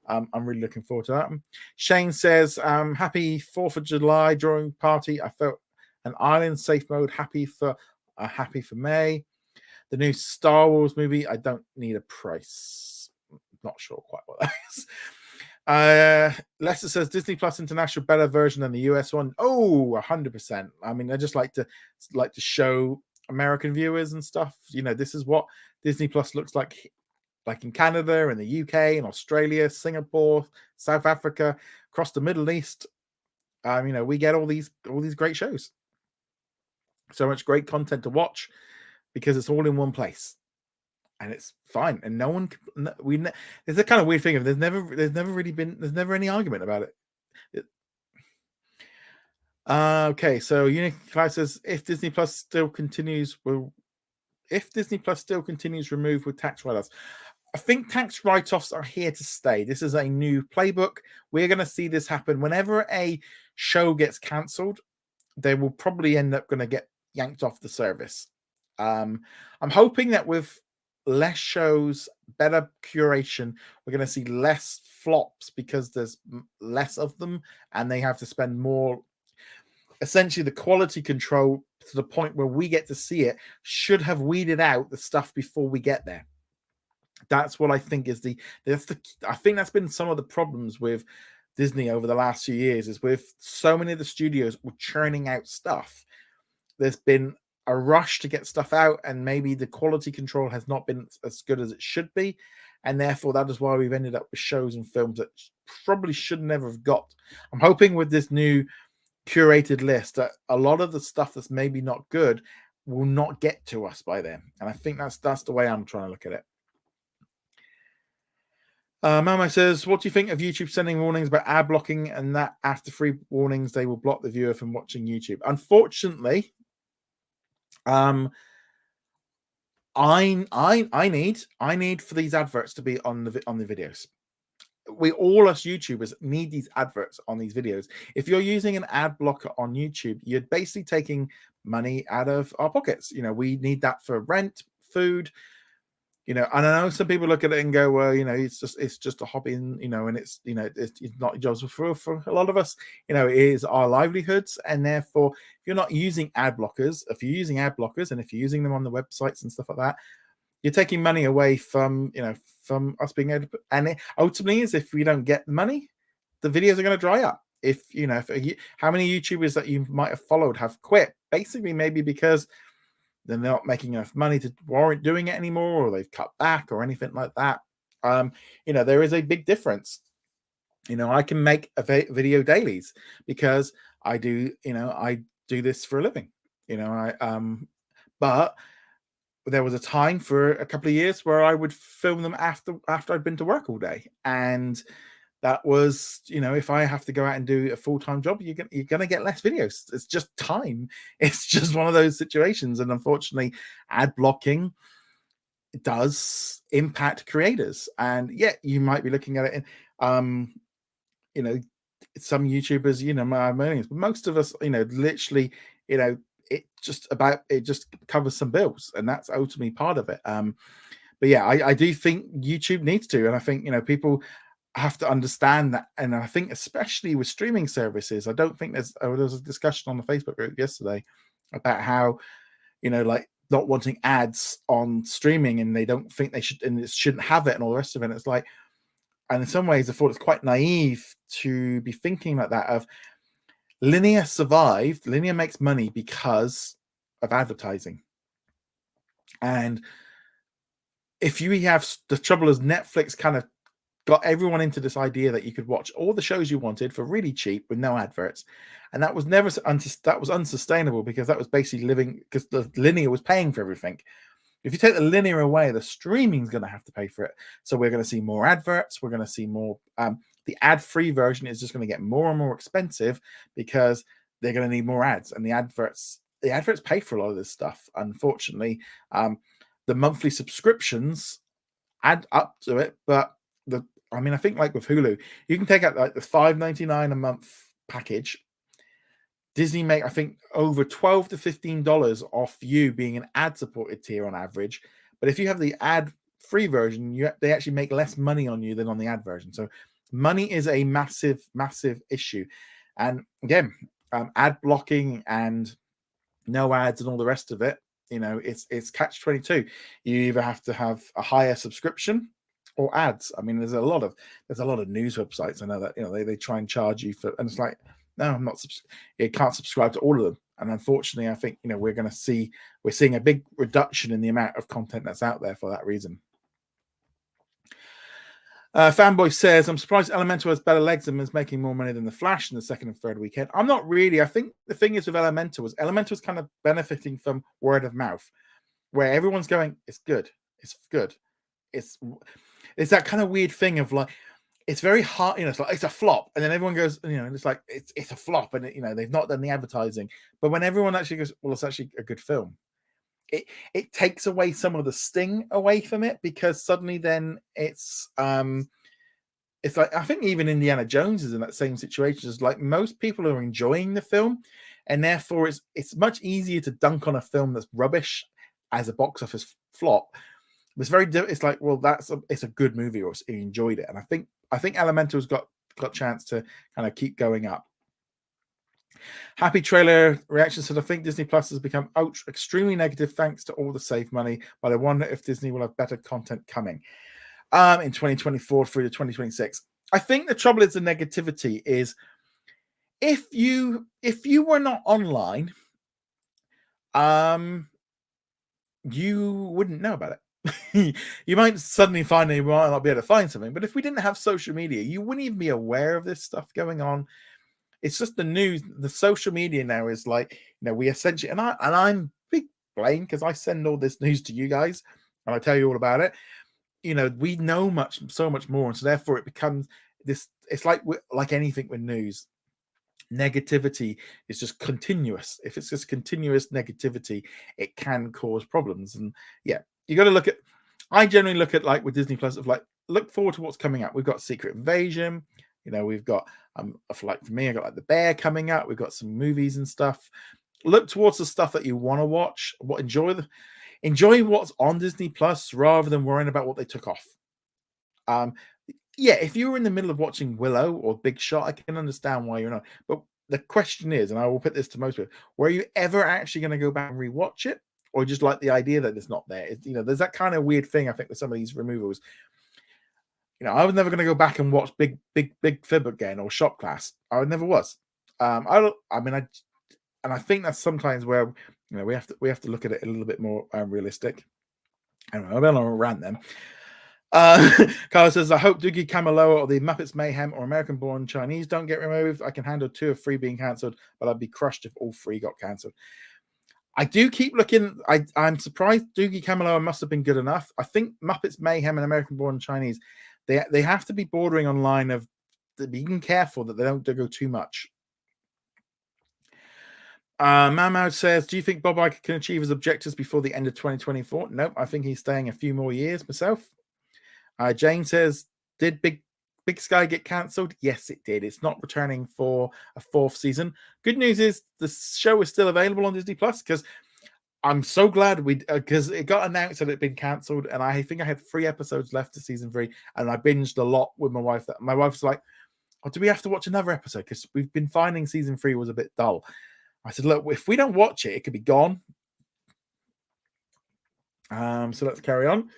I'm really looking forward to that. Shane says, "Happy 4th of July drawing party. I felt an island safe mode. Happy for May. The new Star Wars movie. I don't need a price. Not sure quite what that is." Lester says Disney Plus International better version than the US one. Oh, 100%. I mean, I just like to show American viewers and stuff. This is what Disney Plus looks like in Canada and the UK and Australia, Singapore, South Africa, across the Middle East. We get all these great shows. So much great content to watch because it's all in one place. And it's fine, and no one. It's a kind of weird thing. There's never any argument about it. Okay, so Unique Cloud says if Disney Plus still continues removed with tax write-offs. I think tax write-offs are here to stay. This is a new playbook. We're going to see this happen whenever a show gets cancelled. They will probably end up going to get yanked off the service. I'm hoping that with less shows, better curation, we're going to see less flops because there's less of them and they have to spend more. Essentially, the quality control to the point where we get to see it should have weeded out the stuff before we get there. That's what I think is I think that's been some of the problems with Disney over the last few years, is with so many of the studios were churning out stuff. There's been a rush to get stuff out, and maybe the quality control has not been as good as it should be, and therefore that is why we've ended up with shows and films that probably should never have got. I'm hoping with this new curated list that a lot of the stuff that's maybe not good will not get to us by then, and I think that's the way I'm trying to look at it. Mamo says, "What do you think of YouTube sending warnings about ad blocking, and that after 3 warnings they will block the viewer from watching YouTube?" Unfortunately, I need for these adverts to be on the videos. We all as YouTubers need these adverts on these videos. If you're using an ad blocker on YouTube, you're basically taking money out of our pockets. We need that for rent, food. And I know some people look at it and go, "Well, it's just a hobby," and and it's not jobs for a lot of us. It is our livelihoods, and therefore, if you're not using ad blockers, and if you're using them on the websites and stuff like that, you're taking money away from from us being able to. And it ultimately is, if we don't get the money, the videos are going to dry up. How many YouTubers that you might have followed have quit, basically maybe because they're not making enough money to warrant doing it anymore, or they've cut back or anything like that. There is a big difference. I can make a video dailies because I do this for a living. But there was a time for a couple of years where I would film them after I'd been to work all day, and that was, if I have to go out and do a full-time job, you're gonna get less videos. It's just time. It's just one of those situations, and unfortunately, ad blocking does impact creators. And yeah, you might be looking at it in, you know, some YouTubers, millions, but most of us, literally, you know, it just covers some bills, and that's ultimately part of it. But yeah, I do think YouTube needs to, and I think people have to understand that. And I think especially with streaming services, I don't think there was a discussion on the Facebook group yesterday about how like not wanting ads on streaming, and they don't think they should, and it shouldn't have it, and all the rest of it. And it's like, and in some ways, I thought it's quite naive to be thinking like that. Of linear survived, linear makes money because of advertising, and if you have the trouble as Netflix kind of got everyone into this idea that you could watch all the shows you wanted for really cheap with no adverts, and that was never that was unsustainable, because that was basically living, because the linear was paying for everything. If you take the linear away, the streaming's going to have to pay for it. So we're going to see more adverts. We're going to see more. The ad-free version is just going to get more and more expensive because they're going to need more ads, and the adverts pay for a lot of this stuff. Unfortunately, the monthly subscriptions add up to it, but I think like with Hulu, you can take out like the $5.99 a month package. Disney make, I think, over $12 to $15 off you being an ad-supported tier on average. But if you have the ad-free version, they actually make less money on you than on the ad version. So money is a massive, massive issue. And again, ad blocking and no ads and all the rest of it, it's catch-22. You either have to have a higher subscription or ads. I mean, there's a lot of news websites I know that they try and charge you for, and it's like, no, I'm not. You can't subscribe to all of them. And unfortunately, I think we're seeing a big reduction in the amount of content that's out there for that reason. Fanboy says, I'm surprised Elemental has better legs and is making more money than The Flash in the second and third weekend. I'm not really. I think the thing is with Elemental is kind of benefiting from word of mouth, where everyone's going, it's good, it's good, it's that kind of weird thing of like, it's very hard, it's like it's a flop, and then everyone goes, it's like it's a flop, and they've not done the advertising. But when everyone actually goes, well, it's actually a good film, it takes away some of the sting away from it, because suddenly then it's like, I think even Indiana Jones is in that same situation. It's like most people are enjoying the film, and therefore it's much easier to dunk on a film that's rubbish as a box office flop. It's like, well, it's a good movie, or you enjoyed it. And I think Elemental's got chance to kind of keep going up. Happy Trailer reaction said, I think Disney Plus has become extremely negative thanks to all the save money, but I wonder if Disney will have better content coming in 2024 through to 2026. I think the trouble is the negativity is, if you were not online, you wouldn't know about it. You might suddenly find you might not be able to find something, but if we didn't have social media, you wouldn't even be aware of this stuff going on. It's just the news. The social media now is like, we essentially, and I'm big blame, because I send all this news to you guys and I tell you all about it. We know so much more, and so therefore it becomes this. It's like anything with news. Negativity is just continuous. If it's just continuous negativity, it can cause problems. And yeah, you got to look at. I generally look at, like with Disney Plus, of like, look forward to what's coming up. We've got Secret Invasion. We've got for me, I got like The Bear coming up. We've got some movies and stuff. Look towards the stuff that you want to watch. Enjoy what's on Disney Plus rather than worrying about what they took off. Yeah, if you were in the middle of watching Willow or Big Shot, I can understand why you're not. But the question is, and I will put this to most people, were you ever actually going to go back and rewatch it, or just like the idea that it's not there? There's that kind of weird thing, I think, with some of these removals. I was never going to go back and watch Big Fib again or Shop Class. I never was. I think that's sometimes where we have to look at it a little bit more realistic. I don't know. I don't know, rant then. Carlos says, I hope Doogie Kamealoha or the Muppets Mayhem or American Born Chinese don't get removed. I can handle 2 of 3 being cancelled, but I'd be crushed if all 3 got cancelled. I do keep looking. I'm surprised Doogie Kamealoha must have been good enough. I think Muppets Mayhem and American Born Chinese, they have to be bordering on line of being careful that they don't go too much. Mammoud says, do you think Bob Iger can achieve his objectives before the end of 2024? Nope, I think he's staying a few more years myself. Jane says, did Big Sky get cancelled? Yes, it did. It's not returning for a fourth season. Good news is the show is still available on Disney Plus, because I'm so glad because it got announced that it had been cancelled, and I think I had 3 episodes left of season 3, and I binged a lot with my wife. My wife's like, oh, do we have to watch another episode? Because we've been finding season 3 was a bit dull. I said, look, if we don't watch it, it could be gone. So let's carry on.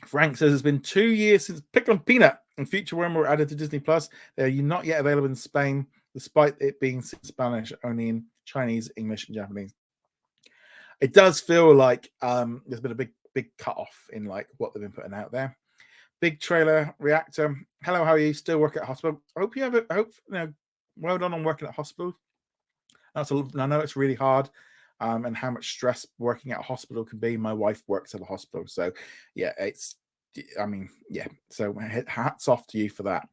Frank says, it's been 2 years since Pickle and Peanut and Future Worm were added to Disney Plus. They are not yet available in Spain, despite it being Spanish, only in Chinese, English, and Japanese. It does feel like there's been a big cut off in like what they've been putting out there. Big trailer reactor. Hello, how are you? Still working at hospital? I hope you have it. I hope, well done on working at hospital. I know it's really hard, and how much stress working at a hospital can be. My wife works at a hospital, so yeah, so hats off to you for that.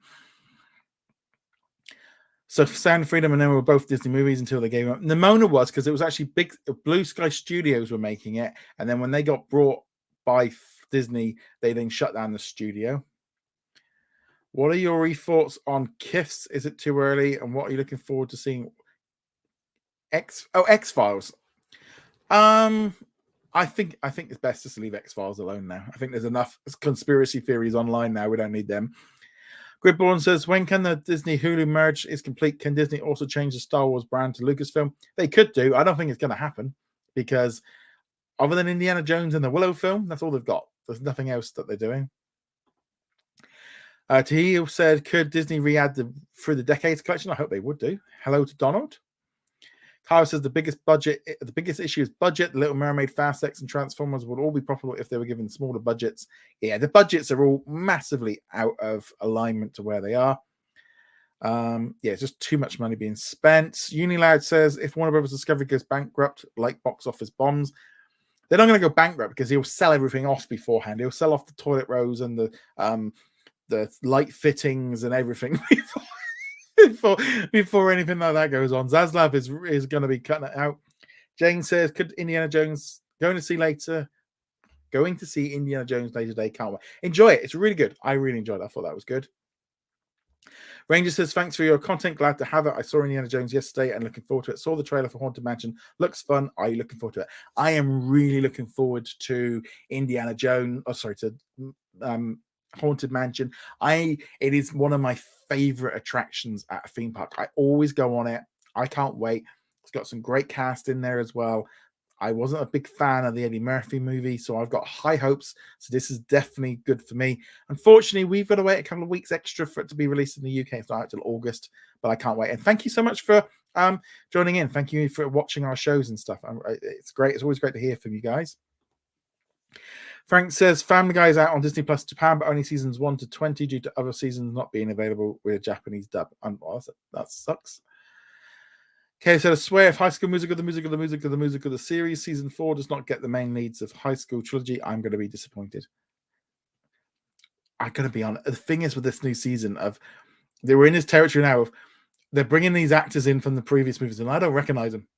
So Sound of Freedom and then were both Disney movies until they gave up. Nimona was, because it was actually big. Blue Sky Studios were making it, and then when they got brought by Disney, they then shut down the studio. What are your thoughts on KISS? Is it too early? And what are you looking forward to seeing? X-Files. I think it's best just to leave X-Files alone now. I think there's enough conspiracy theories online now. We don't need them. Gridborn says, when can the Disney Hulu merge is complete? Can Disney also change the Star Wars brand to Lucasfilm? They could do. I don't think it's going to happen, because other than Indiana Jones and the Willow film, that's all they've got. There's nothing else that they're doing. Tahil said, could Disney re-add the Through the Decades collection? I hope they would do. Hello to Donald. Kyle says the biggest issue is budget. The Little Mermaid, Fast X, and Transformers would all be profitable if they were given smaller budgets. Yeah, the budgets are all massively out of alignment to where they are. It's just too much money being spent. Uniloud says, if Warner Brothers Discovery goes bankrupt, like box office bombs, they're not going to go bankrupt because he'll sell everything off beforehand. He'll sell off the toilet rolls and the light fittings and everything before anything like that goes on. Zaslav is going to be cutting it out. Jane says, could Indiana Jones going to see Indiana Jones later today? Can't wait. Enjoy it. It's really good. I really enjoyed it. I thought that was good. Ranger says, thanks for your content. Glad to have it. I saw Indiana Jones yesterday and looking forward to it. Saw the trailer for Haunted Mansion. Looks fun. Are you looking forward to it? I am really looking forward to Indiana Jones. Haunted Mansion. It is one of my favorite attractions at a theme park. I always go on it. I can't wait. It's got some great cast in there as well. I wasn't a big fan of the Eddie Murphy movie, so I've got high hopes. So this is definitely good for me. Unfortunately, we've got to wait a couple of weeks extra for it to be released in the UK. It's not until August, but I can't wait. And thank you so much for joining in. Thank you for watching our shows and stuff. It's great. It's always great to hear from you guys. Frank says, Family Guy is out on Disney Plus Japan, but only seasons 1 to 20 due to other seasons not being available with a Japanese dub. That sucks. Okay, so I swear, if High School Musical, the series, season 4 does not get the main leads of High School Trilogy, I'm going to be disappointed. I'm going to be honest. The thing is with this new season they were in this territory now of they're bringing these actors in from the previous movies, and I don't recognize them.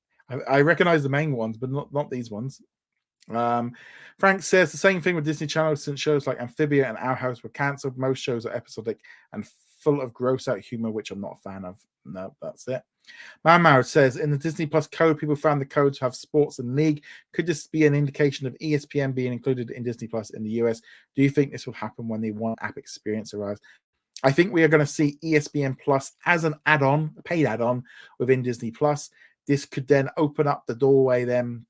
I recognize the main ones, but not these ones. Frank says the same thing with Disney Channel since shows like Amphibia and Our House were cancelled. Most shows are episodic and full of gross out humor, which I'm not a fan of. No, that's it. Mammoud says, in the Disney Plus code, people found the code to have sports and league. Could this be an indication of ESPN being included in Disney Plus in the US? Do you think this will happen when the One App experience arrives? I think we are going to see ESPN Plus as an add-on, a paid add-on within Disney Plus. This could then open up the doorway then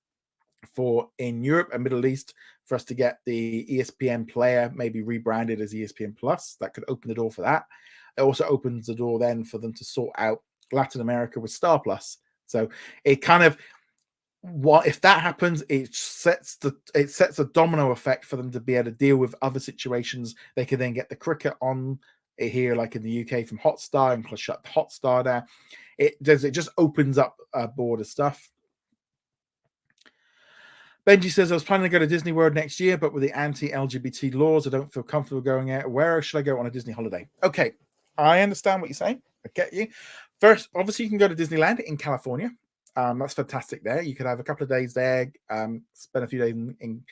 for in Europe and Middle East for us to get the ESPN player maybe rebranded as ESPN Plus. That could open the door for that. It also opens the door then for them to sort out Latin America with Star Plus. So it kind of, what if that happens, it sets a domino effect for them to be able to deal with other situations. They can then get the cricket on here, like in the UK from Hotstar, and shut the Hotstar down. It just opens up a board of stuff. Benji says, I was planning to go to Disney World next year, but with the anti-LGBT laws, I don't feel comfortable going out. Where should I go on a Disney holiday? Okay, I understand what you're saying. I get you. First, obviously, you can go to Disneyland in California. That's fantastic there. You could have a couple of days there, spend a few days in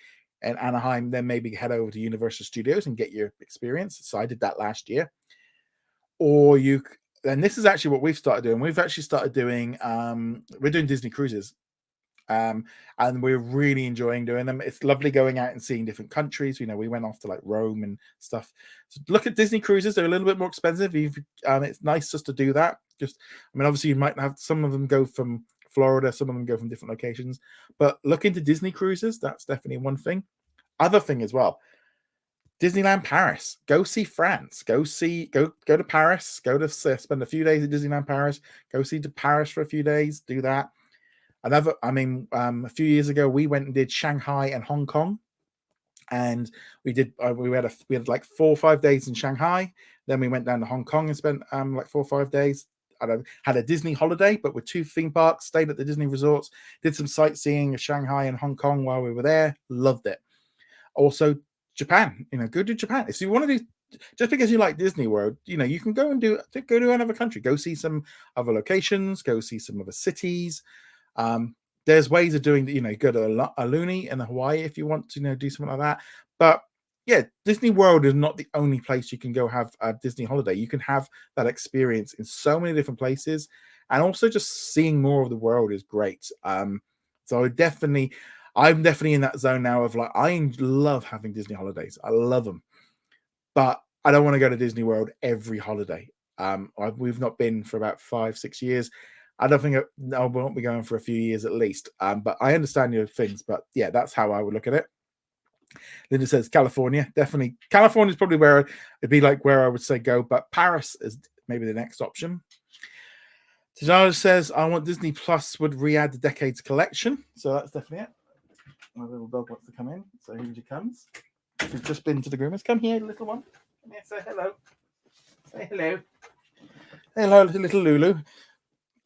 Anaheim, then maybe head over to Universal Studios and get your experience. So I did that last year. Or and this is actually what we've started doing. We've actually started doing, we're doing Disney cruises. And we're really enjoying doing them. It's lovely going out and seeing different countries. We went off to like Rome and stuff. So look at Disney cruises; they're a little bit more expensive. It's nice just to do that. Obviously, you might have some of them go from Florida, some of them go from different locations. But look into Disney cruises. That's definitely one thing. Other thing as well. Disneyland Paris. Go see France. Go to Paris. Go to spend a few days at Disneyland Paris. Go see to Paris for a few days. Do that. A few years ago, we went and did Shanghai and Hong Kong, and we had like 4 or 5 days in Shanghai. Then we went down to Hong Kong and spent like 4 or 5 days. I had a Disney holiday, but with 2 theme parks. Stayed at the Disney resorts, did some sightseeing of Shanghai and Hong Kong while we were there. Loved it. Also, Japan. Go to Japan if you want to do. Just because you like Disney World, you can go to another country. Go see some other locations. Go see some other cities. There's ways of doing that. Go to Aluni in Hawaii if you want to do something like that. But yeah, Disney World is not the only place you can go have a Disney holiday. You can have that experience in so many different places, and also just seeing more of the world is great. So I'm definitely in that zone now of like, I love having Disney holidays. I love them, but I don't want to go to Disney World every holiday. We've not been for about 5-6 years. I don't think we won't be going for a few years at least. But I understand your things. But yeah, that's how I would look at it. Linda says California. Definitely. California is probably where it'd be like where I would say go. But Paris is maybe the next option. Tajara says, I want Disney Plus would re-add the Decades collection. So that's definitely it. My little dog wants to come in. So here she comes. She's just been to the groomers. Come here, little one. Come here, say hello. Say hello. Hello, little Lulu.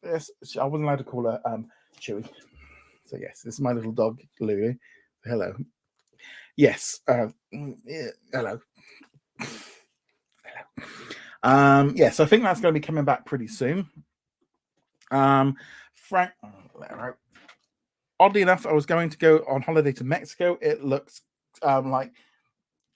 Yes, I wasn't allowed to call her Chewy. So yes, this is my little dog, Lulu. Hello. Yes. Yeah, hello. Hello. So I think that's going to be coming back pretty soon. Frank, oddly enough, I was going to go on holiday to Mexico. It looks like,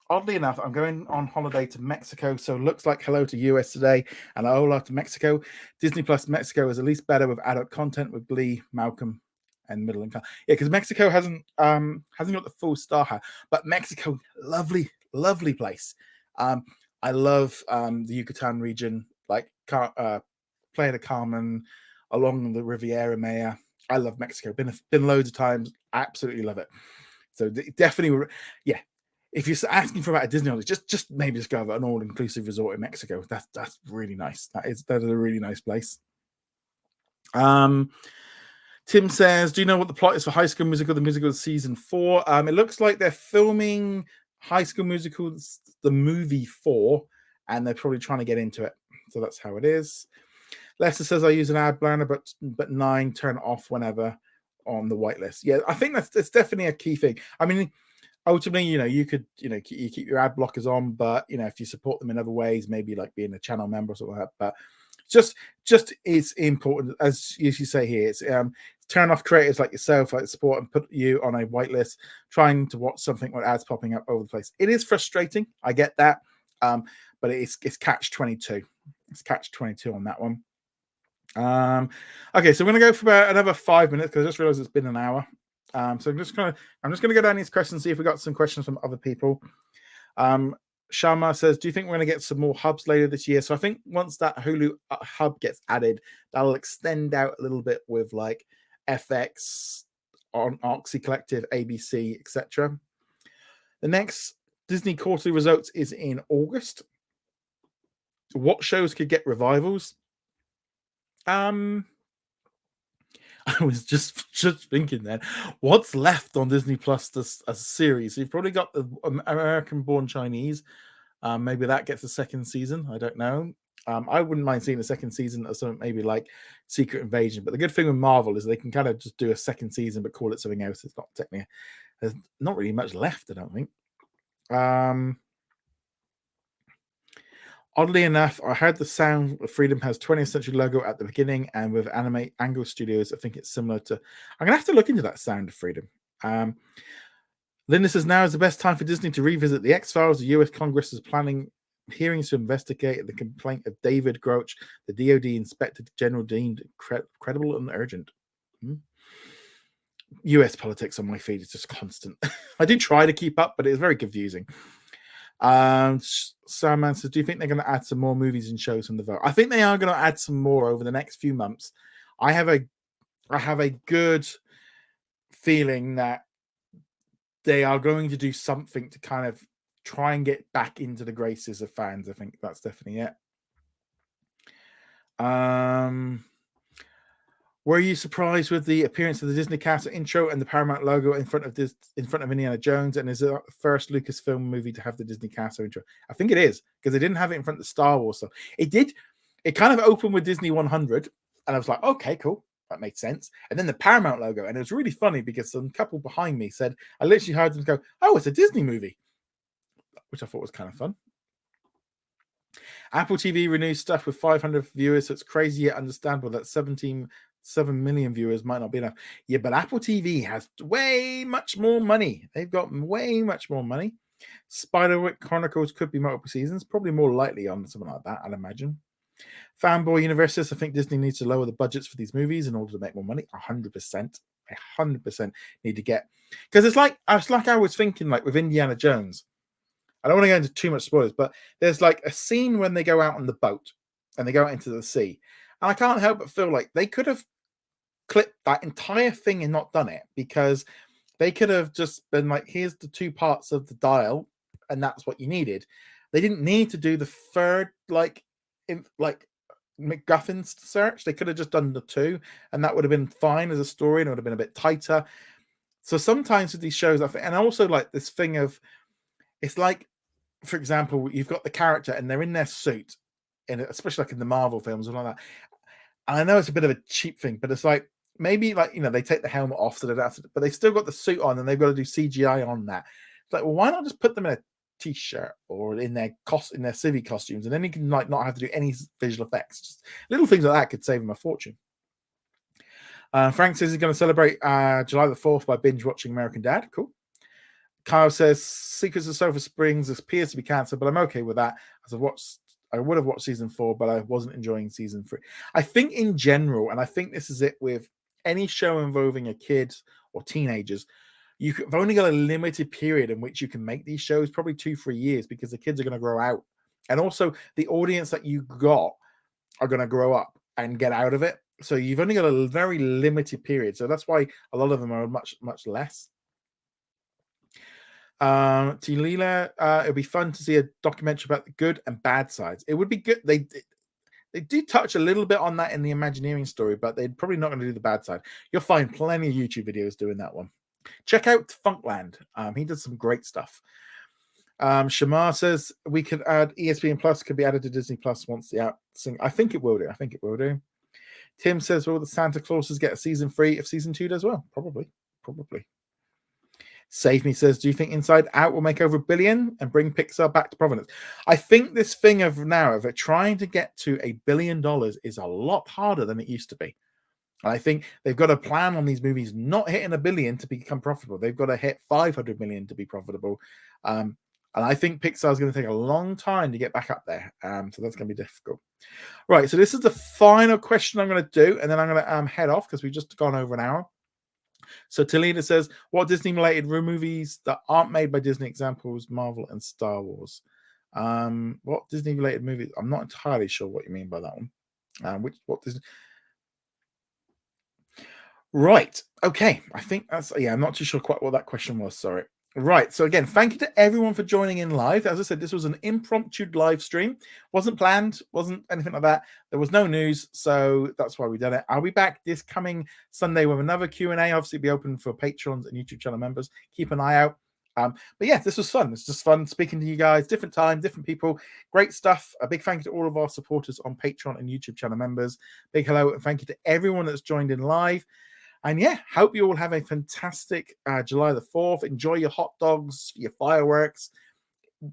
oddly enough, I'm going on holiday to Mexico, so it looks like hello to US today and hola to Mexico. Disney Plus Mexico is at least better with adult content with Glee, Malcolm, and Middle Income. Yeah, because Mexico hasn't got the full star, but Mexico, lovely place. I love the Yucatan region, like Playa del Carmen, along the Riviera Maya. I love Mexico. Been loads of times. Absolutely love it. So definitely, yeah. If you're asking for about a Disney holiday, just maybe just go have an all-inclusive resort in Mexico. That's really nice. That is a really nice place. Tim says, do you know what the plot is for High School Musical, the musical season 4? It looks like they're filming High School Musical, the movie 4, and they're probably trying to get into it. So that's how it is. Lester says, I use an ad banner, but 9 turn off whenever on the whitelist. Yeah, I think that's definitely a key thing. I mean, ultimately, you could, you keep your ad blockers on, but if you support them in other ways, maybe like being a channel member or something like that. But just it's important, as you say here, it's turn off creators like yourself, like support, and put you on a whitelist, trying to watch something with ads popping up over the place. It is frustrating, I get that, but it's catch-22. It's catch-22 on that one. Okay, so we're gonna go for about another 5 minutes because I just realized it's been an hour. So I'm just gonna go down these questions, see if we got some questions from other people. Shama says, do you think we're going to get some more hubs later this year? So I think once that Hulu hub gets added, that'll extend out a little bit with like FX, on Oxy Collective, ABC, etc. The next Disney quarterly results is in August. What shows could get revivals? I was just thinking then, what's left on Disney Plus as a series? You've probably got the American-born Chinese. Maybe that gets a second season. I don't know. I wouldn't mind seeing a second season of something maybe like Secret Invasion. But the good thing with Marvel is they can kind of just do a second season but call it something else. It's not technically, there's not really much left, I don't think. Oddly enough, I heard the Sound of Freedom has 20th Century logo at the beginning, and with Animate Angle Studios, I think it's similar to. I'm gonna have to look into that Sound of Freedom. Linda says now is the best time for Disney to revisit the X-Files. The U.S. Congress is planning hearings to investigate the complaint of David Groch, the DoD Inspector General deemed credible and urgent. US politics on my feed is just constant. I do try to keep up, but it's very confusing. Sam says, do you think they're going to add some more movies and shows from the vote? I think they are going to add some more over the next few months. I have a good feeling that they are going to do something to kind of try and get back into the graces of fans. I think that's definitely it. Were you surprised with the appearance of the Disney Castle intro and the Paramount logo in front of Indiana Jones? And is it the first Lucasfilm movie to have the Disney Castle intro? I think it is, because they didn't have it in front of the Star Wars stuff. It did. It kind of opened with Disney 100, and I was like, okay, cool. That made sense. And then the Paramount logo, and it was really funny because some couple behind me said, I literally heard them go, oh, it's a Disney movie, which I thought was kind of fun. Apple TV renews stuff with 500 viewers, so it's crazy yet understandable that 7 million viewers might not be enough. Yeah, but Apple TV has way much more money. They've got way much more money. Spiderwick Chronicles could be multiple seasons, probably more likely on something like that, I'd imagine. Fanboy Universes, I think Disney needs to lower the budgets for these movies in order to make more money. 100%. 100% need to get, because it's like I was thinking, like with Indiana Jones. I don't want to go into too much spoilers, but there's like a scene when they go out on the boat and they go out into the sea. And I can't help but feel like they could have clipped that entire thing and not done it, because they could have just been like, here's the 2 parts of the dial, and that's what you needed. They didn't need to do the third, like MacGuffin's search. They could have just done the 2, and that would have been fine as a story, and it would have been a bit tighter. So sometimes with these shows, I think, and also like this thing of, it's like, for example, you've got the character and they're in their suit, and especially like in the Marvel films and all that. And I know it's a bit of a cheap thing, but it's like, maybe like, they take the helmet off so they don't have to, but they've still got the suit on and they've got to do CGI on that. It's like, well, why not just put them in a t-shirt or in their civvy costumes, and then you can like not have to do any visual effects. Just little things like that could save them a fortune. Frank says he's going to celebrate July the 4th by binge watching American Dad. Cool. Kyle says Secrets of Sulphur Springs appears to be cancelled, but I'm okay with that, as I would have watched season 4, but I wasn't enjoying season 3. I think in general, and I think this is it with any show involving a kid or teenagers, you've only got a limited period in which you can make these shows, probably 2-3 years, because the kids are going to grow out. And also the audience that you got are going to grow up and get out of it. So you've only got a very limited period. So that's why a lot of them are much, much less. Leela, it'd be fun to see a documentary about the good and bad sides. It would be good. They do touch a little bit on that in the Imagineering story, but they're probably not going to do the bad side. You'll find plenty of YouTube videos doing that one. Check out Funkland. He does some great stuff. Shamar says we could add ESPN Plus, could be added to Disney Plus once the app sing. I think it will do. Tim says, will the Santa Clauses get a season 3 if season 2 does well? Probably. Save Me says, do you think Inside Out will make over $1 billion and bring Pixar back to provenance? I think this thing of it trying to get to $1 billion is a lot harder than it used to be. And I think they've got to plan on these movies not hitting $1 billion to become profitable. They've got to hit 500 million to be profitable. And I think Pixar is going to take a long time to get back up there. So that's going to be difficult. Right. So this is the final question I'm going to do, and then I'm going to head off because we've just gone over an hour. So Talina says, what Disney-related movies that aren't made by Disney, examples, Marvel and Star Wars? What Disney-related movies? I'm not entirely sure what you mean by that one. What Disney? Right. Okay. I think that's, I'm not too sure quite what that question was. Sorry. Right. So again, thank you to everyone for joining in live. As I said, this was an impromptu live stream. Wasn't planned, wasn't anything like that. There was no news, so that's why we did it. I'll be back this coming Sunday with another Q&A. Obviously, be open for patrons and YouTube channel members. Keep an eye out. But yeah, this was fun. It's just fun speaking to you guys. Different time, different people. Great stuff. A big thank you to all of our supporters on Patreon and YouTube channel members. Big hello and thank you to everyone that's joined in live. And yeah, hope you all have a fantastic July the 4th. Enjoy your hot dogs, your fireworks.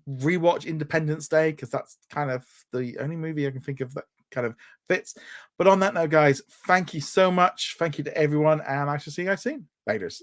rewatch Independence Day because that's kind of the only movie I can think of that kind of fits. But on that note, guys, thank you so much. Thank you to everyone, and I shall see you guys soon. Laters.